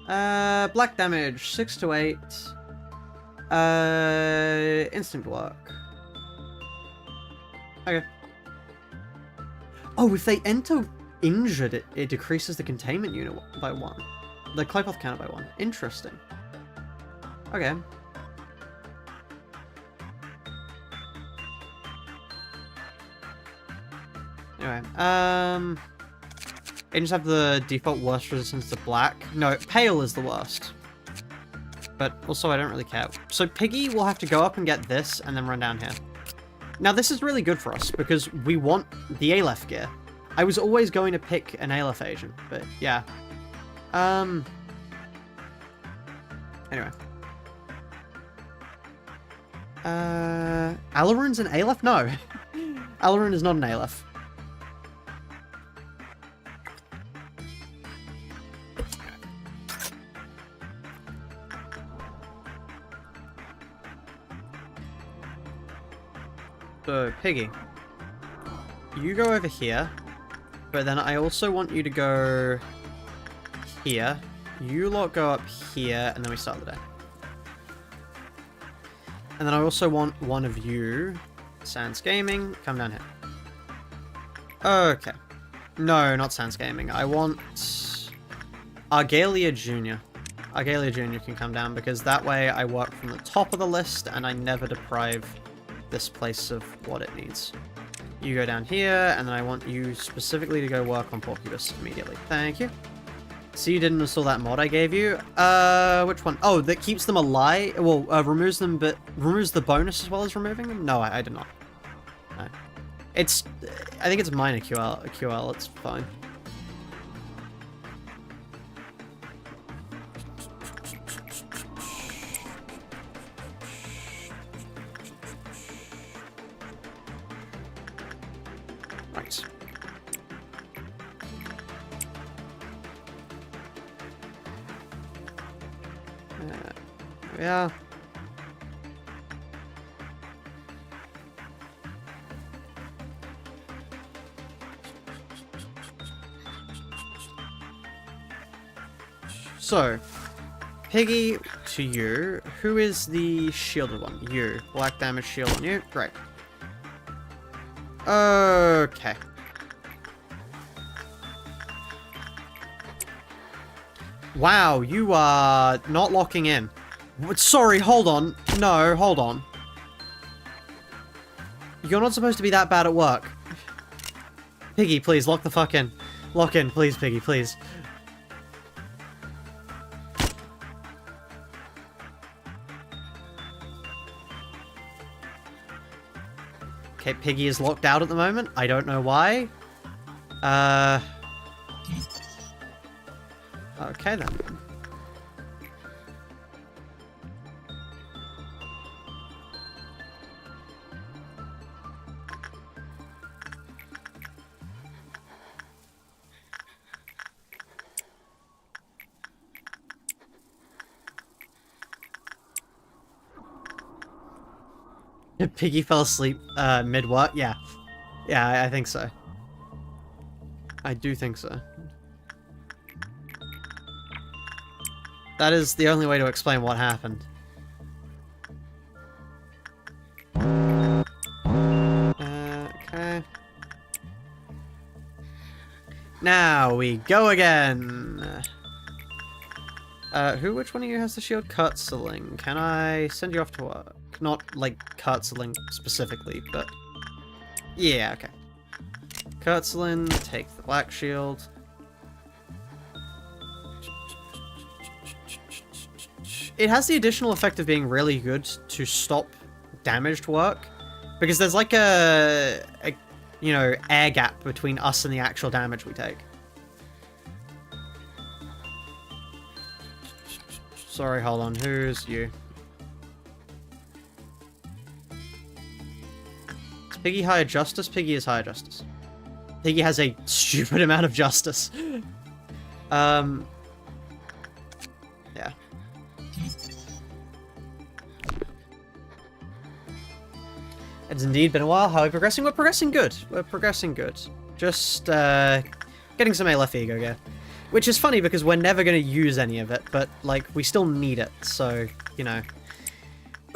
A: Black damage, 6 to 8. Instant work. Okay. Oh, if they enter injured, it decreases the containment unit by 1. The Claypath counter by 1. Interesting. Okay. Anyway, agents have the default worst resistance to black. No, pale is the worst. But also I don't really care. So Piggy will have to go up and get this and then run down here. Now this is really good for us because we want the Aleph gear. I was always going to pick an Aleph agent, but yeah. Anyway. Alaroon's an Aleph? No. Alaroon is not an Aleph. So, Piggy, you go over here, but then I also want you to go here. You lot go up here, and then we start the day. And then I also want one of you, Sans Gaming, come down here. Okay. No, not Sans Gaming. I want Argalia Jr. Argalia Jr. can come down, because that way I work from the top of the list, and I never deprive this place of what it needs. You go down here, and then I want you specifically to go work on Porcupus immediately. Thank you. So you didn't install that mod I gave you? Which one? Oh, that keeps them alive? Well, removes them, but removes the bonus as well as removing them? No, I did not. No. It's, I think it's minor QL, it's fine. Right. Yeah. So, Piggy to you. Who is the shielded one? You. Black damage shield on you. Great. Okay. Wow, you are not locking in. Sorry, hold on. No, hold on. You're not supposed to be that bad at work. Piggy, please, lock the fuck in. Lock in, please, Piggy, please. Okay, Piggy is locked out at the moment. I don't know why. Okay, then. Piggy fell asleep mid-work? Yeah. Yeah, I think so. I do think so. That is the only way to explain what happened. Okay. Now we go again. Which one of you has the shield? Kurtzeling. Can I send you off to work? Not like Kurtzeling specifically, but yeah, okay. Kurtzeling, take the black shield. It has the additional effect of being really good to stop damaged work, because there's like you know, air gap between us and the actual damage we take. Sorry, hold on. Who's you? Is Piggy higher justice? Piggy is higher justice. Piggy has a stupid amount of justice. Yeah. It's indeed been a while. How are we progressing? We're progressing good. We're progressing good. Just, getting some left ego gear. Which is funny because we're never going to use any of it, but, like, we still need it, so, you know.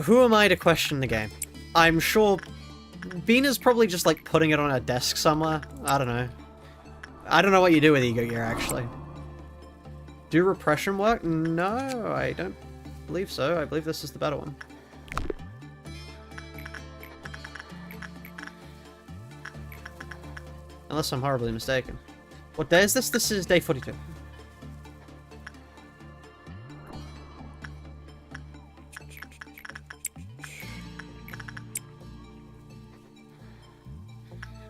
A: Who am I to question the game? I'm sure Bina's probably just, like, putting it on her desk somewhere. I don't know. I don't know what you do with ego gear, actually. Do repression work? No, I don't believe so. I believe this is the better one. Unless I'm horribly mistaken. What day is this? This is day 42.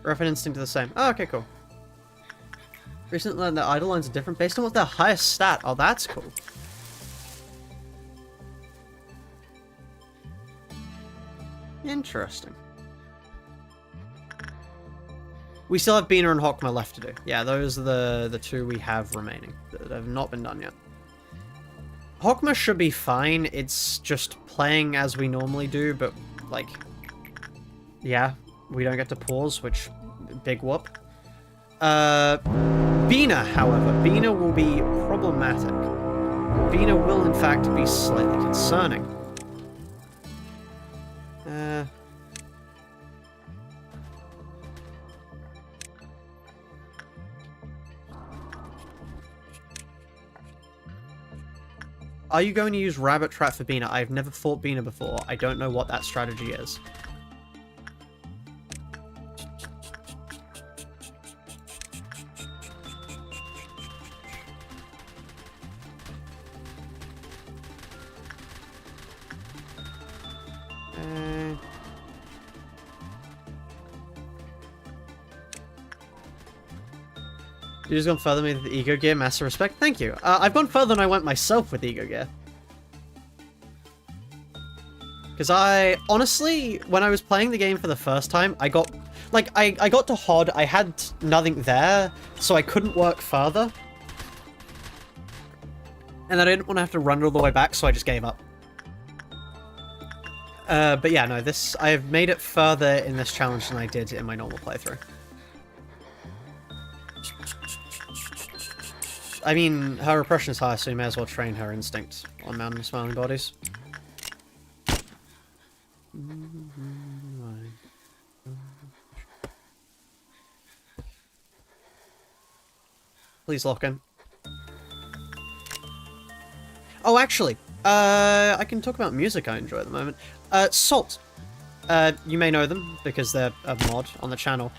A: Rough and instinct are the same. Oh, okay, cool. Recently learned that idle lines are different based on what their highest stat. Oh, that's cool. Interesting. We still have Bina and Hokma left to do. Yeah, those are the two we have remaining that have not been done yet. Hokma should be fine. It's just playing as we normally do, but, like, yeah, we don't get to pause, which, big whoop. Bina, however, Bina will be problematic. Bina will, in fact, be slightly concerning. Are you going to use Rabbit Trap for Bina? I've never fought Bina before. I don't know what that strategy is. You just gone further than me with the ego gear, massive respect. Thank you. I've gone further than I went myself with ego gear. Because I, honestly, when I was playing the game for the first time, I got, like, I got to HOD, I had nothing there, so I couldn't work further. And then I didn't want to have to run all the way back, so I just gave up. But yeah, no, this, I've made it further in this challenge than I did in my normal playthrough. I mean, her repression is high, so you may as well train her instinct on Mountain of Smiling Bodies. Please lock in. Oh, actually, I can talk about music I enjoy at the moment. Salt. You may know them, because they're a mod on the channel.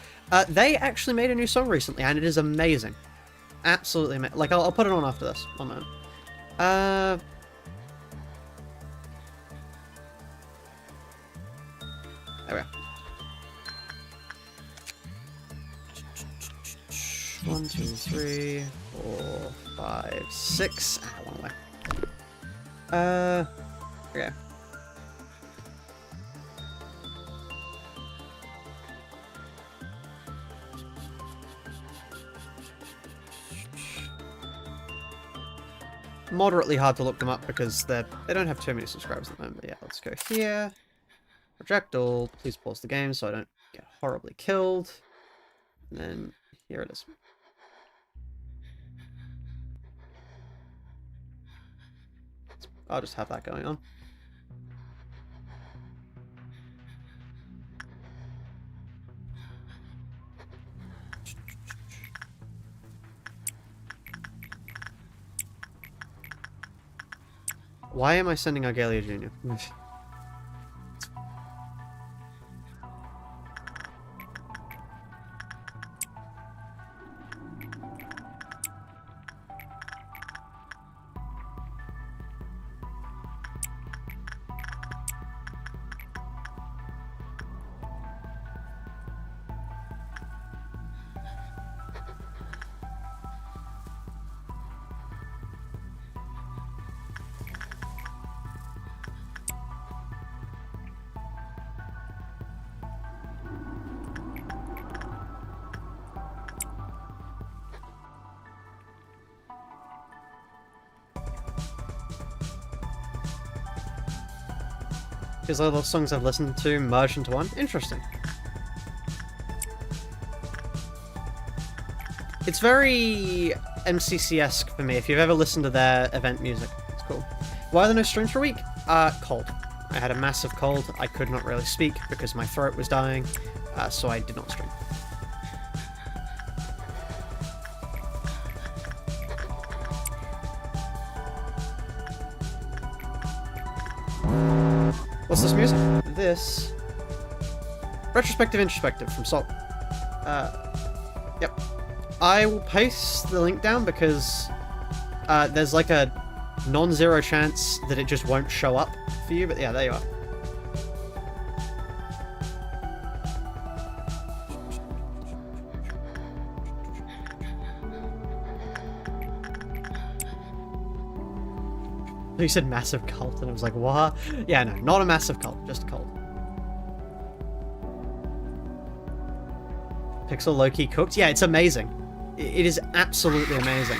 A: They actually made a new song recently, and it is amazing. Absolutely amazing. Like, I'll put it on after this. One moment. There we go. 1, 2, 3, 4, 5, 6. Ah, one way. Okay. Moderately hard to look them up because they don't have too many subscribers at the moment. But yeah, let's go here. Reject all. Please pause the game so I don't get horribly killed. And then here it is. I'll just have that going on. Why am I sending Argalia Jr.? Because all those songs I've listened to merged into one. Interesting. It's very MCC-esque for me, if you've ever listened to their event music. It's cool. Why are there no streams for a week? Cold. I had a massive cold. I could not really speak because my throat was dying, so I did not stream. What's this music? This... Retrospective Introspective from Salt. Yep. I will paste the link down because there's like a non-zero chance that it just won't show up for you, but yeah, there you are. You said massive cult, and I was like, what? Yeah, no, not a massive cult, just a cult. Pixel low-key cooked? Yeah, it's amazing. It is absolutely amazing.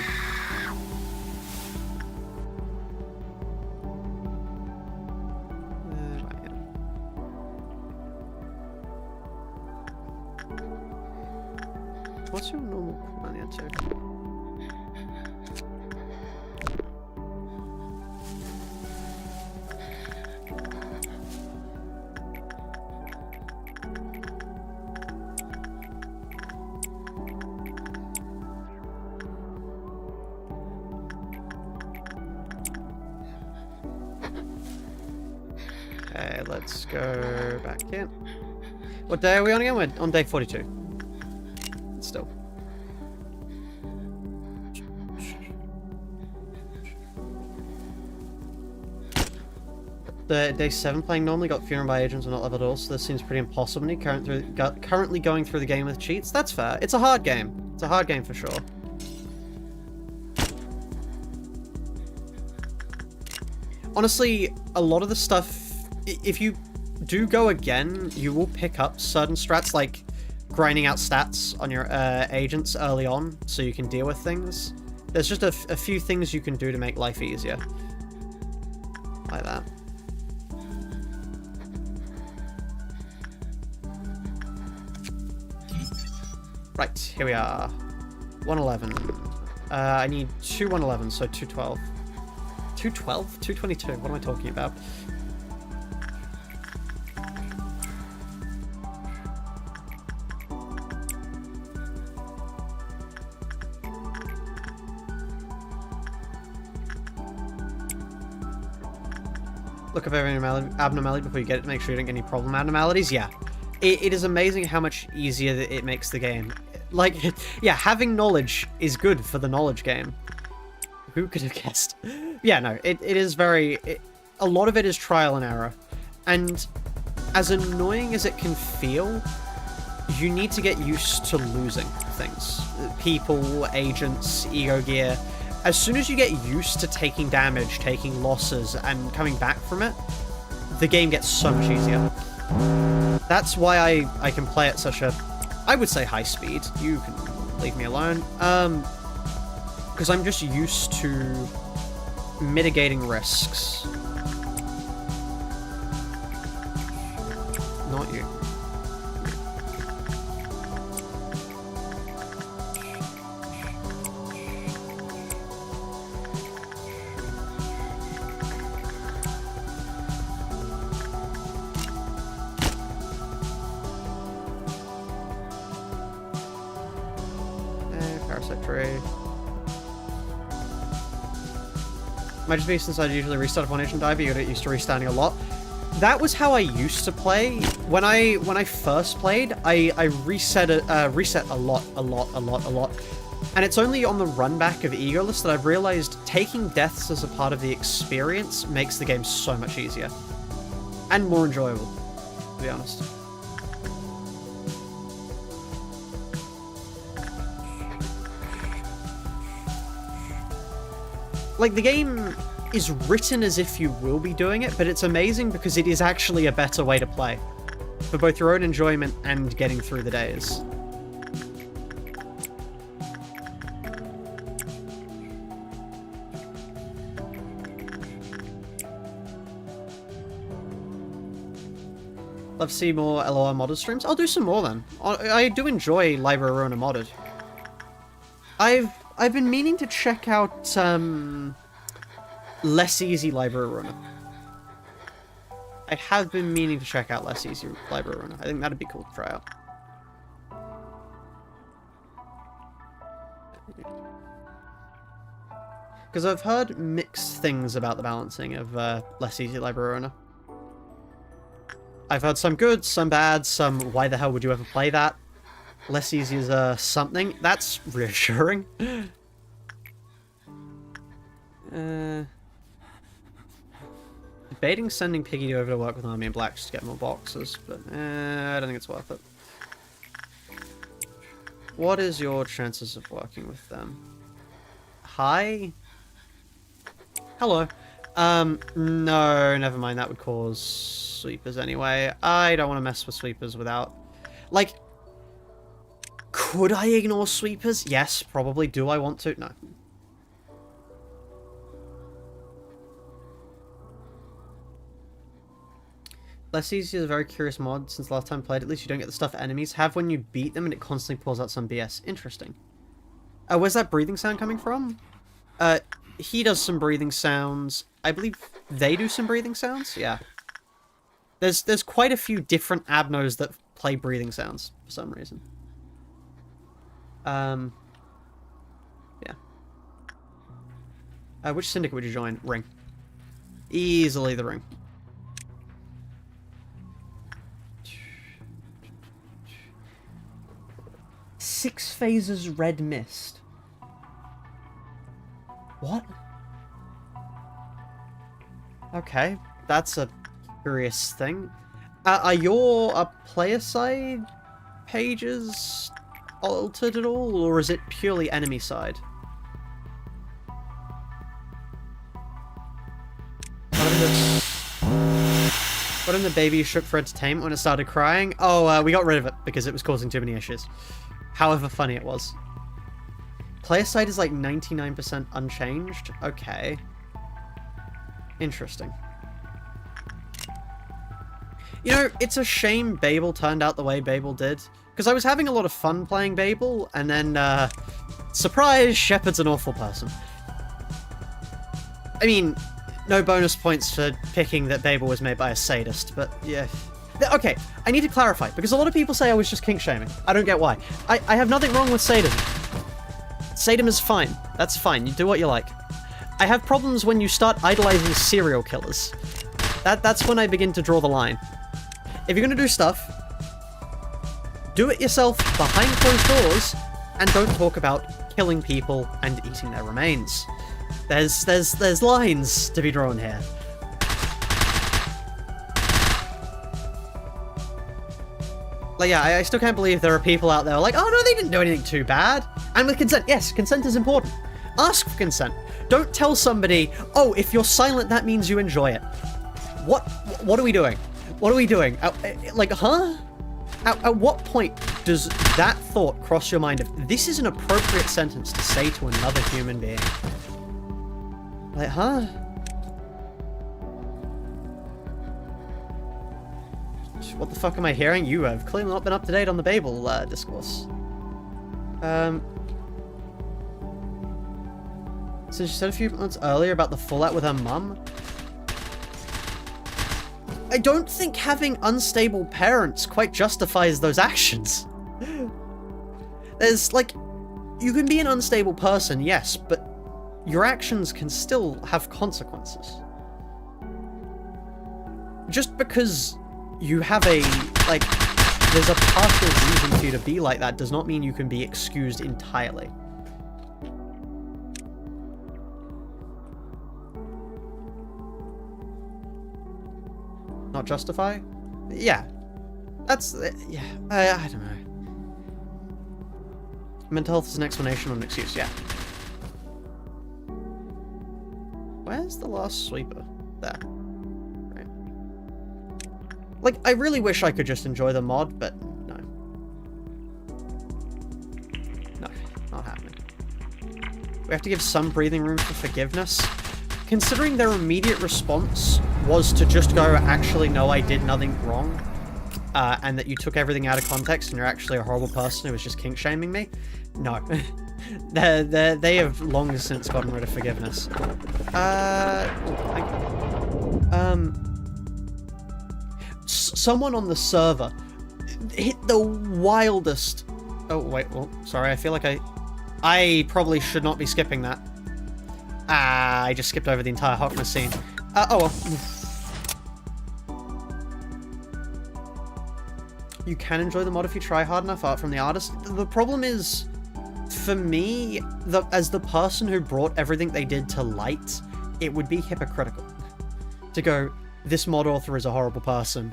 A: What's your normal cooldown answer? Okay, let's go back in. What day are we on again? We're on day 42. Still. The day 7 playing normally got Fury by agents and not leveled at all, so this seems pretty impossible. Currently going through the game with cheats. That's fair. It's a hard game. It's a hard game for sure. Honestly, a lot of the stuff, if you do go again, you will pick up certain strats, like grinding out stats on your agents early on so you can deal with things. There's just a few things you can do to make life easier. Like that. Right, here we are. 111. I need 2 111, so 212. 212? 222, what am I talking about? Look up every abnormality before you get it to make sure you don't get any problem abnormalities. Yeah. It is amazing how much easier it makes the game. Like, yeah, having knowledge is good for the knowledge game. Who could have guessed? Yeah, no, it is very... a lot of it is trial and error. And as annoying as it can feel, you need to get used to losing things. People, agents, ego gear. As soon as you get used to taking damage, taking losses, and coming back from it, the game gets so much easier. That's why I can play at such a, I would say, high speed. You can leave me alone. Because I'm just used to mitigating risks. Not you. Parasite tray. Might just be since I usually restart if one agent die, but you get used to restarting a lot. That was how I used to play. When I first played, I reset a lot. And it's only on the run back of Egoless that I've realized taking deaths as a part of the experience makes the game so much easier. And more enjoyable, to be honest. Like, the game is written as if you will be doing it, but it's amazing because it is actually a better way to play. For both your own enjoyment and getting through the days. Love to see more LOR modded streams. I'll do some more then. I do enjoy Library Rona modded. I've been meaning to check out Less Easy Library Rona. I have been meaning to check out Less Easy Library Rona. I think that'd be cool to try out. Because I've heard mixed things about the balancing of Less Easy Library Rona. I've heard some good, some bad, some why the hell would you ever play that? Less Easy is something. That's reassuring. Debating sending Piggy over to work with Army and Black just to get more boxes, but I don't think it's worth it. What is your chances of working with them? Hi? Hello. No, never mind. That would cause sweepers anyway. I don't want to mess with sweepers without... Like, could I ignore sweepers? Yes, probably. Do I want to? No. Less Easy is a very curious mod. Since the last time I played, at least you don't get the stuff enemies have when you beat them and it constantly pulls out some BS. Interesting. Where's that breathing sound coming from? He does some breathing sounds. I believe they do some breathing sounds. Yeah. There's quite a few different abnos that play breathing sounds for some reason. Yeah. Which syndicate would you join? Ring. Easily the Ring. Six phases red mist. What? Okay, that's a curious thing. Are your player side pages altered at all, or is it purely enemy side? What in the baby shook for entertainment when it started crying? Oh, we got rid of it because it was causing too many issues. However funny it was. Player side is like 99% unchanged. Okay. Interesting. You know, it's a shame Babel turned out the way Babel did. Because I was having a lot of fun playing Babel, and then, surprise, Shepard's an awful person. I mean, no bonus points for picking that Babel was made by a sadist, but yeah. Okay, I need to clarify, because a lot of people say I was just kink-shaming. I don't get why. I have nothing wrong with sadism. Sadism is fine. That's fine. You do what you like. I have problems when you start idolizing serial killers. That's when I begin to draw the line. If you're gonna do stuff, do it yourself behind closed doors, and don't talk about killing people and eating their remains. There's lines to be drawn here. Like, yeah, I still can't believe there are people out there like, oh no, they didn't do anything too bad. And with consent, yes, consent is important. Ask for consent. Don't tell somebody, oh, if you're silent, that means you enjoy it. What are we doing? What are we doing? Like, huh? At what point does that thought cross your mind of, this is an appropriate sentence to say to another human being? Like, huh? What the fuck am I hearing? You have clearly not been up to date on the Babel discourse. So she said a few months earlier about the fallout with her mum. I don't think having unstable parents quite justifies those actions. There's, like, you can be an unstable person, yes, but your actions can still have consequences. Just because you have a, like, there's a partial reason for you to be like that does not mean you can be excused entirely. Not justify? Yeah. That's, yeah, I don't know. Mental health is an explanation or an excuse, yeah. Where's the last sweeper? There. Right. Like, I really wish I could just enjoy the mod, but no. No, not happening. We have to give some breathing room for forgiveness. Considering their immediate response was to just go, actually, no, I did nothing wrong. and that you took everything out of context and you're actually a horrible person who was just kink shaming me, no. They have long since gotten rid of forgiveness. Someone on the server hit the wildest... Oh, wait, well, sorry, I feel like I probably should not be skipping that. I just skipped over the entire Hockner scene. Oh well. You can enjoy the mod if you try hard enough. Art from the artist. The problem is, for me, as the person who brought everything they did to light, it would be hypocritical to go, this mod author is a horrible person.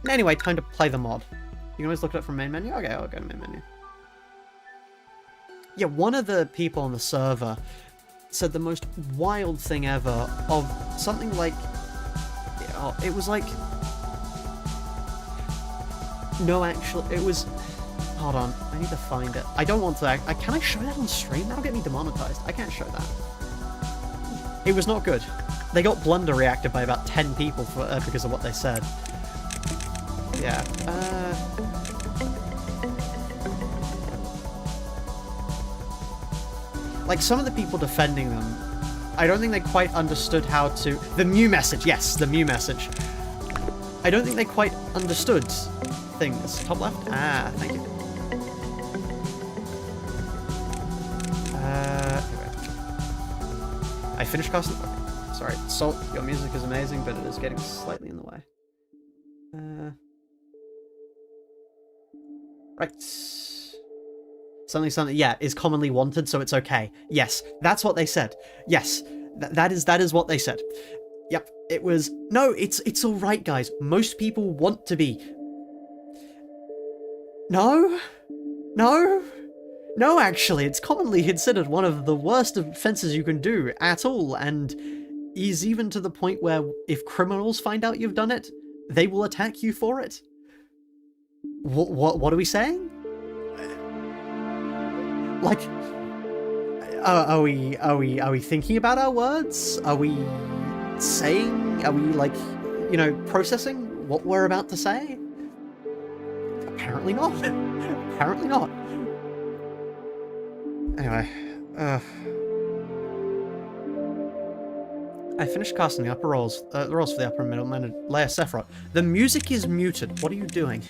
A: Anyway, time to play the mod. You can always look at it from main menu. Okay, I'll go to main menu. Yeah, one of the people on the server said the most wild thing ever of something like... it was like... No, actually, it was... Hold on, I need to find it. I don't want to... Can I show that on stream? That'll get me demonetized. I can't show that. It was not good. They got blunder reacted by about 10 people for, because of what they said. Yeah, like, some of the people defending them, I don't think they quite understood how to... The Mew message, yes, the Mew message. I don't think they quite understood things. Top left? Ah, thank you. I finished casting... Okay. Sorry, Salt, your music is amazing, but it is getting slightly in the way. Right. Something, yeah, is commonly wanted, so it's okay. Yes, that's what they said. Yes, that is what they said. Yep, it was... No, it's alright, guys. Most people want to be... No? No? No, actually, it's commonly considered one of the worst offenses you can do at all, and is even to the point where if criminals find out you've done it, they will attack you for it. What are we saying? Like, are we thinking about our words? Are we saying? Are we, like, you know, processing what we're about to say? Apparently not. Apparently not. Anyway, I finished casting the upper rolls, the rolls for the upper and middle layer Sephiroth. The music is muted. What are you doing?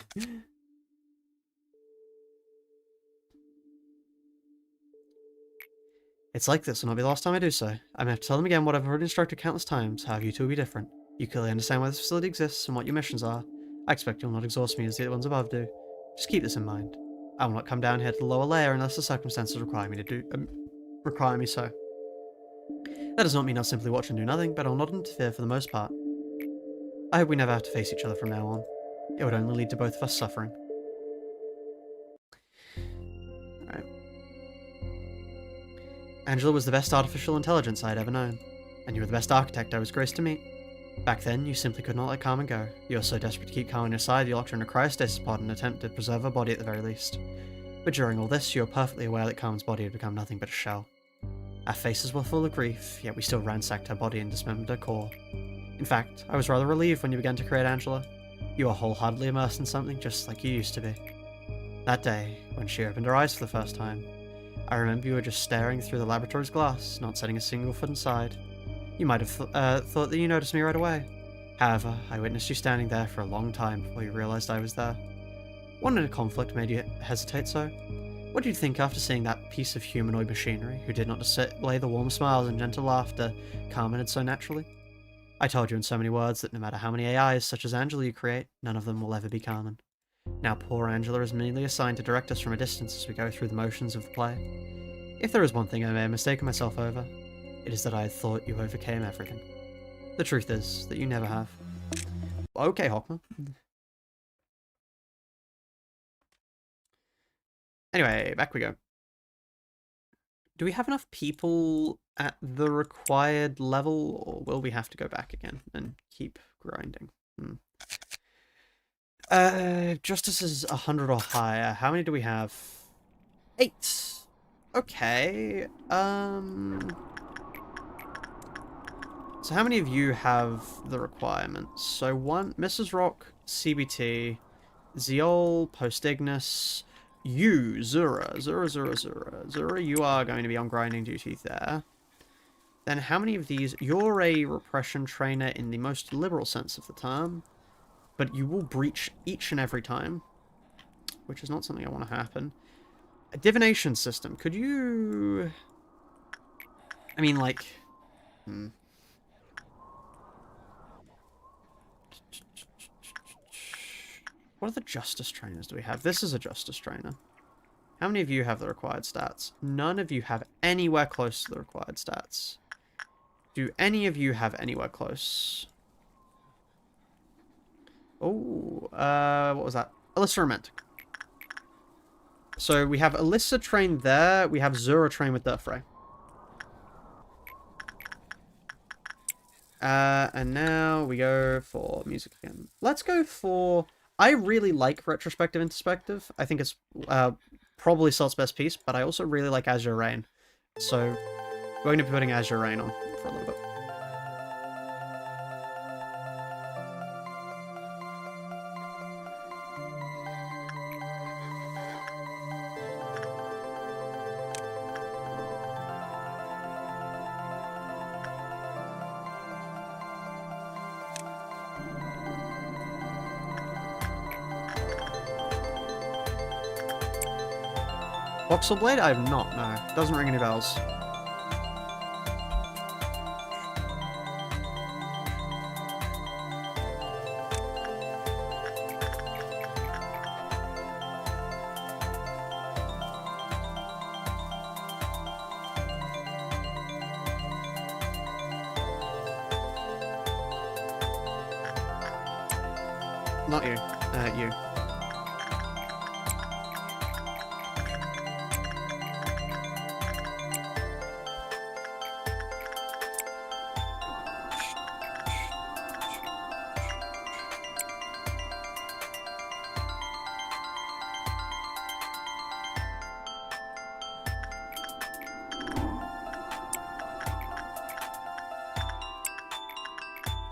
A: It's like this, and it'll be the last time I do so. I'm gonna have to tell them again what I've already instructed countless times. However, you two will be different. You clearly understand why this facility exists and what your missions are. I expect you'll not exhaust me as the ones above do. Just keep this in mind. I will not come down here to the lower layer unless the circumstances require me so. That does not mean I'll simply watch and do nothing, but I'll not interfere for the most part. I hope we never have to face each other from now on. It would only lead to both of us suffering. Alright. Angela was the best artificial intelligence I had ever known, and you were the best architect I was graced to meet. Back then, you simply could not let Carmen go. You were so desperate to keep Carmen on your side, you locked her in a cryostasis pod in an attempt to preserve her body at the very least. But during all this, you were perfectly aware that Carmen's body had become nothing but a shell. Our faces were full of grief, yet we still ransacked her body and dismembered her core. In fact, I was rather relieved when you began to create Angela. You were wholeheartedly immersed in something just like you used to be. That day, when she opened her eyes for the first time, I remember you were just staring through the laboratory's glass, not setting a single foot inside. You might have thought that you noticed me right away. However, I witnessed you standing there for a long time before you realized I was there. What in a conflict made you hesitate so? What did you think after seeing that piece of humanoid machinery who did not display the warm smiles and gentle laughter Carmen had so naturally? I told you in so many words that no matter how many AIs such as Angela you create, none of them will ever be Carmen. Now poor Angela is merely assigned to direct us from a distance as we go through the motions of the play. If there is one thing I may have mistaken myself over, it is that I had thought you overcame everything. The truth is that you never have. Okay, Hockman. Anyway, back we go. Do we have enough people at the required level, or will we have to go back again and keep grinding? Justice is 100 or higher. How many do we have? 8. Okay. So how many of you have the requirements? So one, Mrs. Rock, CBT, Zeol, Post-Ignis, you, Zura, Zura, you are going to be on grinding duty there. Then how many of these... You're a repression trainer in the most liberal sense of the term, but you will breach each and every time, which is not something I want to happen. A divination system. Could you... I mean, like... What are the justice trainers do we have? This is a justice trainer. How many of you have the required stats? None of you have anywhere close to the required stats. Do any of you have anywhere close? Oh, what was that? Alyssa Romantic. So we have Alyssa trained there. We have Zura trained with Durfray. And now we go for music again. Let's go for... I really like Retrospective Introspective. I think it's probably Salt's best piece, but I also really like Azure Rain. So we're going to be putting Azure Rain on for a little bit. Voxel Blade? I have not, no. Doesn't ring any bells. Not you. You.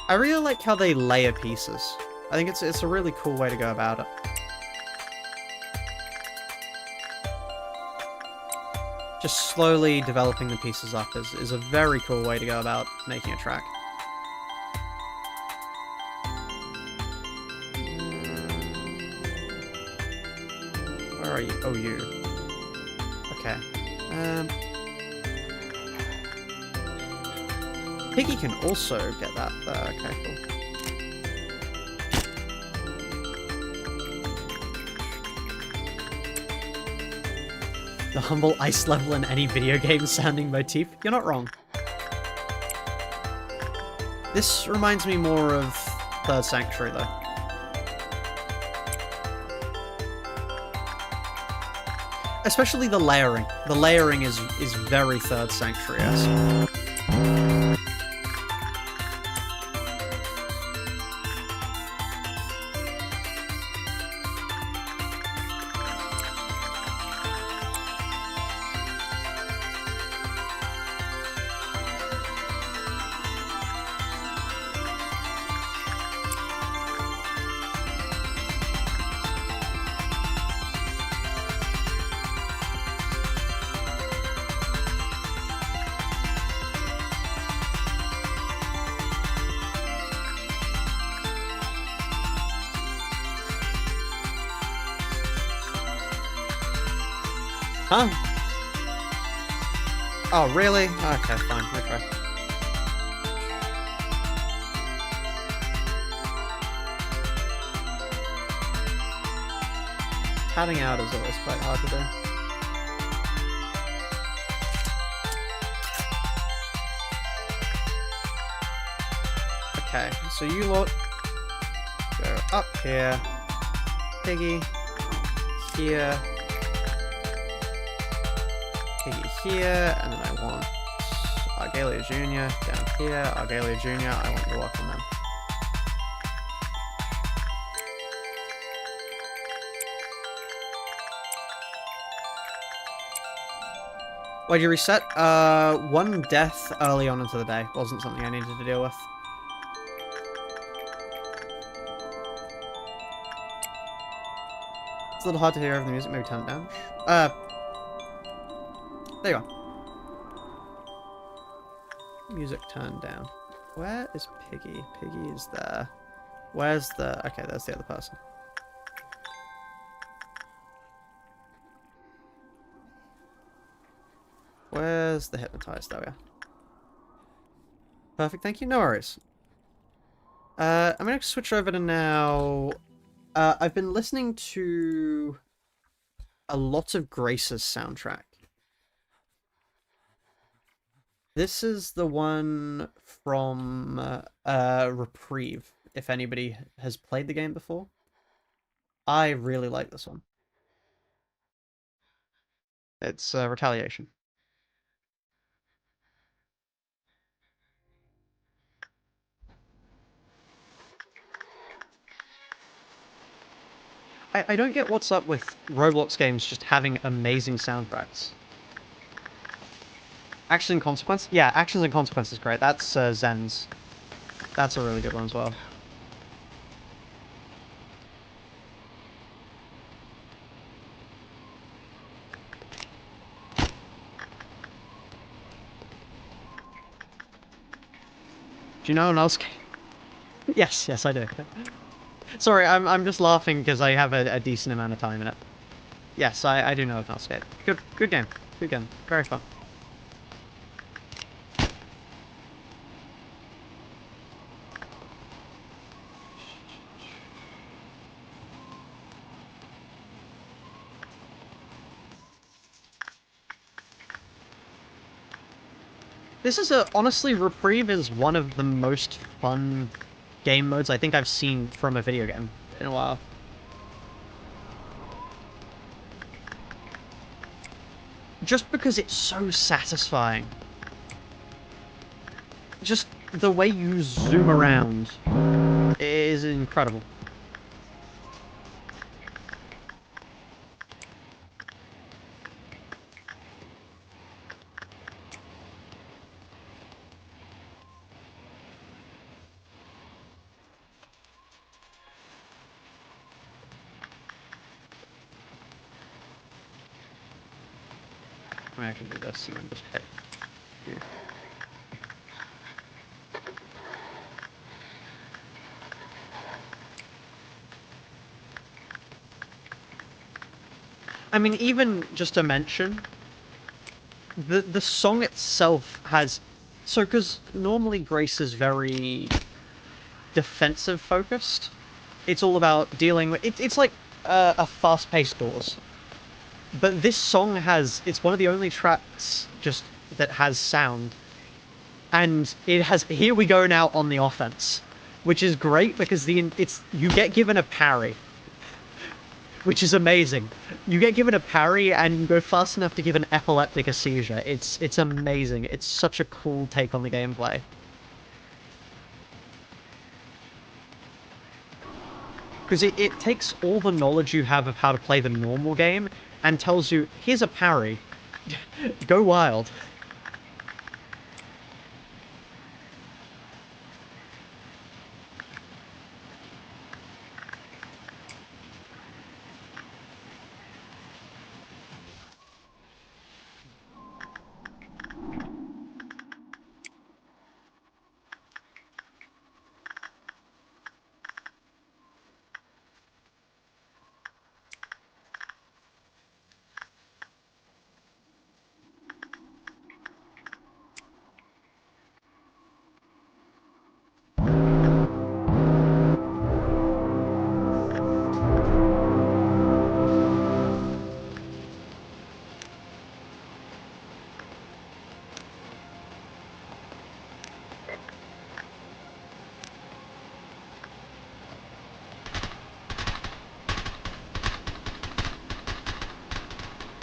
A: I really like how they layer pieces. I think it's a really cool way to go about it. Just slowly developing the pieces up is a very cool way to go about making a track. Where are you? Oh, you. Okay. Piggy can also get that there. Okay, cool. The humble ice level in any video game sounding motif. You're not wrong. This reminds me more of Third Sanctuary, though. Especially the layering. The layering is very Third Sanctuary-esque. Huh? Oh, really? Okay, fine. Okay. Cutting out is always quite hard to do. Okay, so you lot go up here, Piggy, here, Piggy here, and then I want Argalia Jr. down here, Argalia Jr. I want you to work on them. Why'd you reset? One death early on into the day. Wasn't something I needed to deal with. a little hard to hear over the music. Maybe turn it down. There you are. Music turned down. Where is Piggy? Piggy is there. Where's the... Okay, there's the other person. Where's the hypnotized? There we are. Perfect, thank you. No worries. I'm going to switch over to now... I've been listening to a lot of Grace's soundtrack. This is the one from Reprieve, if anybody has played the game before. I really like this one. It's Retaliation. I don't get what's up with Roblox games just having amazing soundtracks. Action and Consequence? Yeah, Actions and Consequence is great. That's Zen's. That's a really good one as well. Do you know an else? Yes, I do. Sorry, I'm just laughing because I have a decent amount of time in it. Yes, I do know of Nullscape. Good game. Good game. Very fun. This is honestly, Reprieve is one of the most fun game modes I think I've seen from a video game in a while. Just because it's so satisfying. Just the way you zoom around is incredible. I mean, I can do this and then just hit here. I mean, even just to mention, the song itself has... So, because normally Grace is very defensive focused. It's all about dealing with... It's like a fast-paced Doors. But this song has... It's one of the only tracks just that has sound. And it has... Here we go now on the offense. Which is great because you get given a parry. Which is amazing. You get given a parry and you go fast enough to give an epileptic a seizure. It's amazing. It's such a cool take on the gameplay. Because it takes all the knowledge you have of how to play the normal game and tells you, here's a parry. Go wild.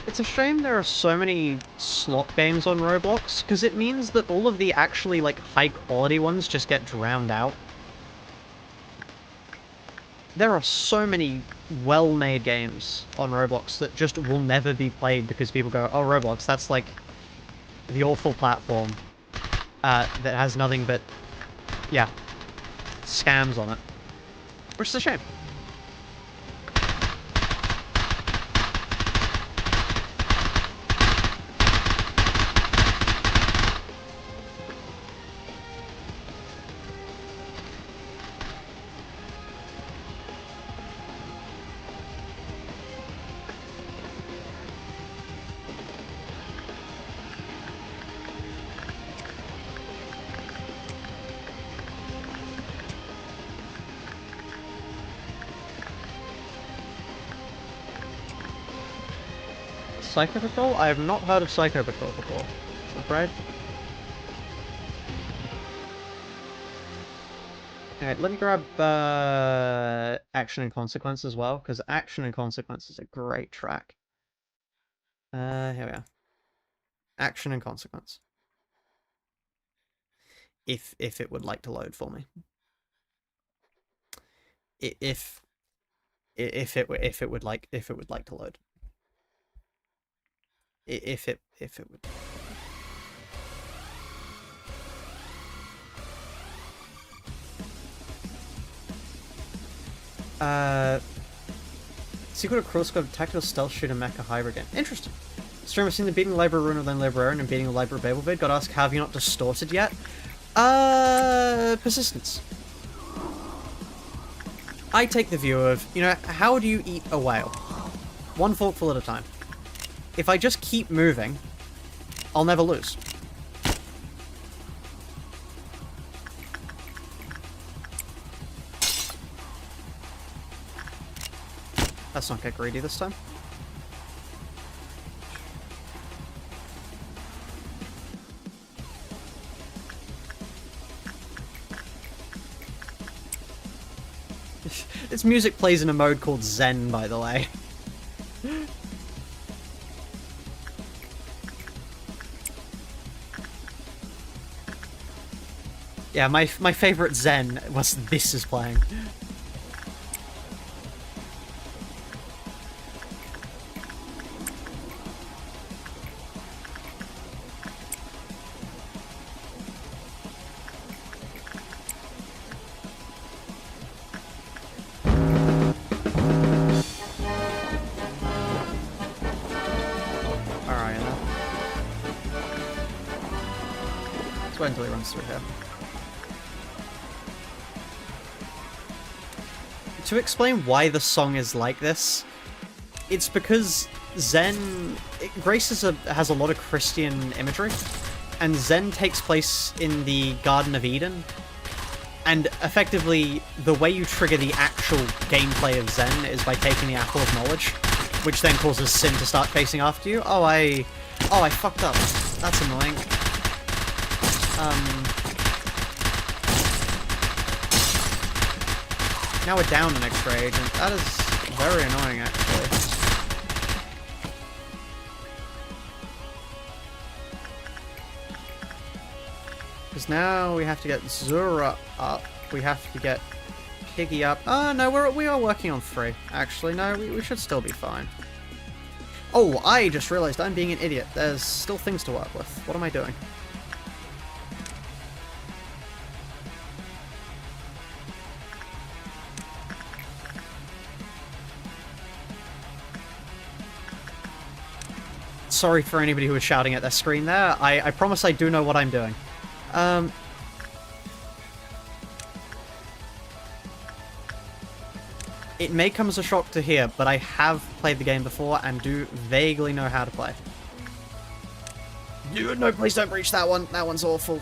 A: It's a shame there are so many slot games on Roblox, because it means that all of the actually, like, high-quality ones just get drowned out. There are so many well-made games on Roblox that just will never be played because people go, oh, Roblox, that's, like, the awful platform that has nothing but, yeah, scams on it. Which is a shame. Psycho Patrol? I have not heard of Psycho Patrol before. I'm afraid. Alright, let me grab Action and Consequence as well, because Action and Consequence is a great track. Here we are. Action and Consequence. If it would like to load for me. If it would like to load. If it would. Sequel to Cruel Squad, tactical stealth shooter mecha hybrid game. Interesting. Streamer seen the beating Library Rune then Librarian and beating the Library Babel vid. Got asked, have you not distorted yet? Persistence. I take the view of, you know, how do you eat a whale? One forkful at a time. If I just keep moving, I'll never lose. Let's not get greedy this time. This music plays in a mode called Zen, by the way. Yeah, my favorite Zen was this is playing. Until he runs through here. To explain why the song is like this, it's because Zen... Grace has a lot of Christian imagery, and Zen takes place in the Garden of Eden, and effectively, the way you trigger the actual gameplay of Zen is by taking the Apple of Knowledge, which then causes Sin to start chasing after you. Oh, I fucked up. That's annoying. Now we're down an extra agent. That is very annoying, actually. Because now we have to get Zura up. We have to get Piggy up. Oh, no, we are working on 3. Actually, no, we should still be fine. Oh, I just realized I'm being an idiot. There's still things to work with. What am I doing? Sorry for anybody who was shouting at their screen there. I promise I do know what I'm doing. It may come as a shock to hear, but I have played the game before and do vaguely know how to play. No, please don't breach that one. That one's awful.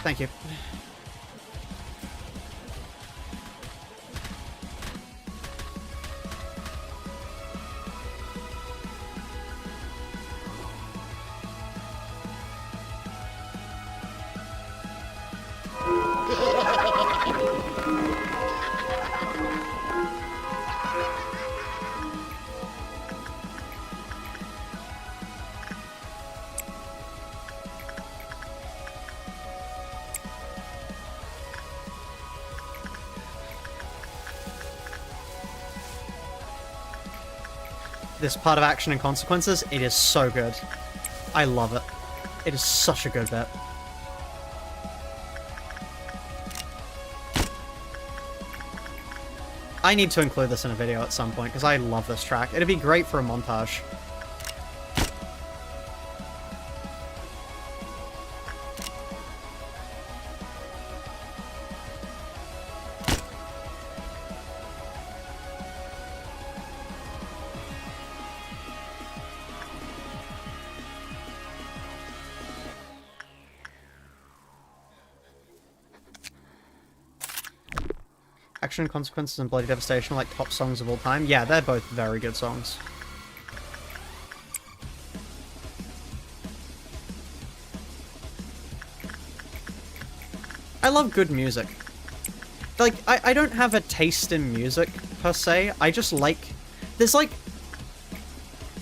A: Thank you. This part of Action and Consequences, it is so good. I love it. It is such a good bit. I need to include this in a video at some point, because I love this track. It'd be great for a montage. Action and Consequences and Bloody Devastation are like top songs of all time. Yeah, they're both very good songs. I love good music. Like, I don't have a taste in music, per se. I just like... There's like...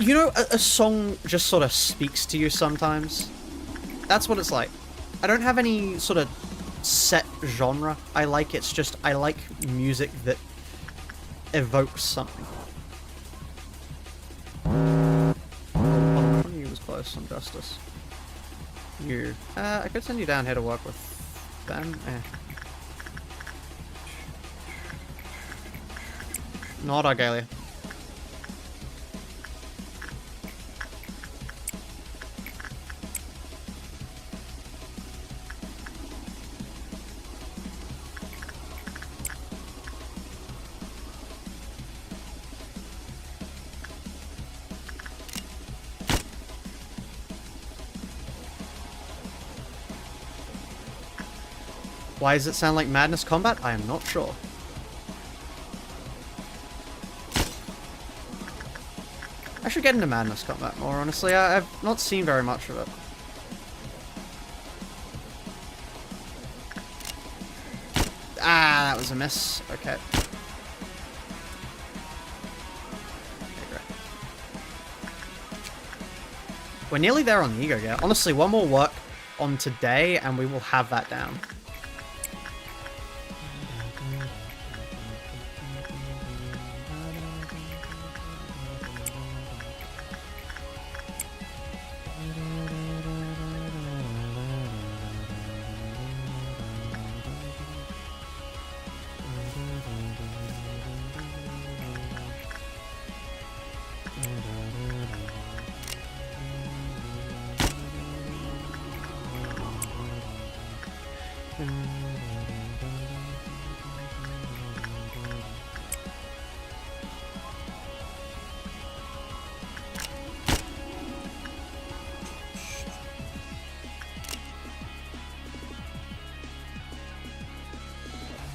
A: You know, a song just sort of speaks to you sometimes? That's what it's like. I don't have any sort of set genre I like. It's just, I like music that evokes something. Oh, which one of you was close on justice? You. I could send you down here to work with them. Not Argalia. Why does it sound like Madness Combat? I am not sure. I should get into Madness Combat more, honestly. I've not seen very much of it. Ah, that was a miss. Okay. We're nearly there on the ego gate. Honestly, one more work on today and we will have that down.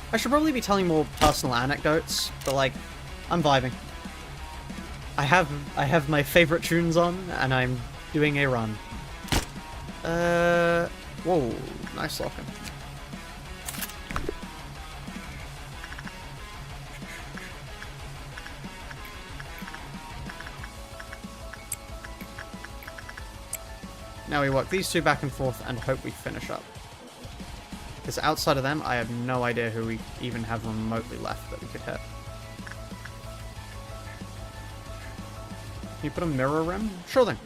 A: I should probably be telling more personal anecdotes, but like, I'm vibing. I have my favorite tunes on, and I'm doing a run. Whoa, nice locking. Now we work these two back and forth and hope we finish up. Because outside of them, I have no idea who we even have remotely left that we could hit. Can you put a mirror rim? Sure thing.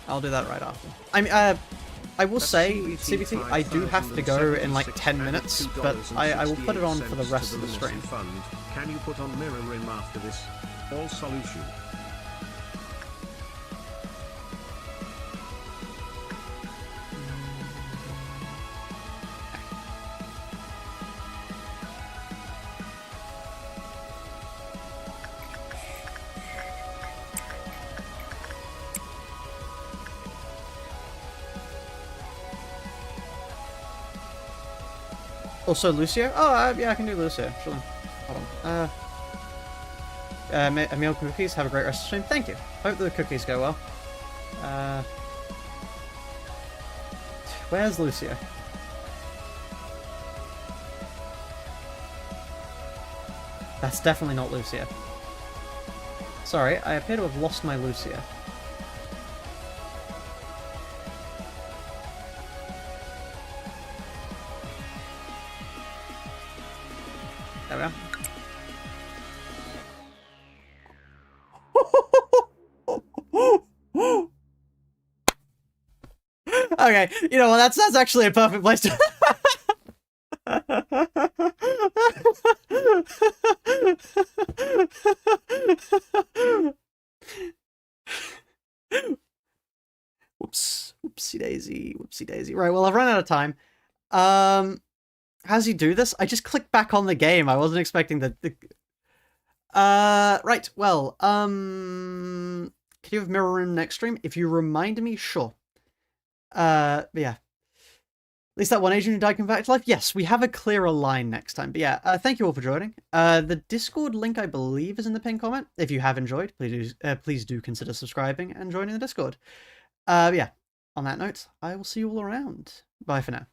A: I'll do that right after. I mean, I will say, CBT, I do have to go in like 10 minutes, but I will put it on for the rest of the stream.
B: Can you put on mirror rim after this? All solution.
A: Also, Lucio? Oh, yeah, I can do Lucio. Sure. Hold on. Meal cookies. Have a great rest of the stream. Thank you. Hope the cookies go well. Where's Lucio? That's definitely not Lucio. Sorry, I appear to have lost my Lucio. There we are. Okay, you know what? That's actually a perfect place to. Whoops, whoopsie daisy, whoopsie daisy. Right, well, I've run out of time. How does he do this? I just clicked back on the game. I wasn't expecting the... Right, well, can you have mirror room next stream? If you remind me, sure. But yeah. At least that one agent who died came back to life? Yes, we have a clearer line next time. But yeah, thank you all for joining. The Discord link, I believe, is in the pinned comment. If you have enjoyed, please do consider subscribing and joining the Discord. Yeah, on that note, I will see you all around. Bye for now.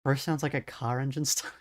A: Bro sounds like a car engine style.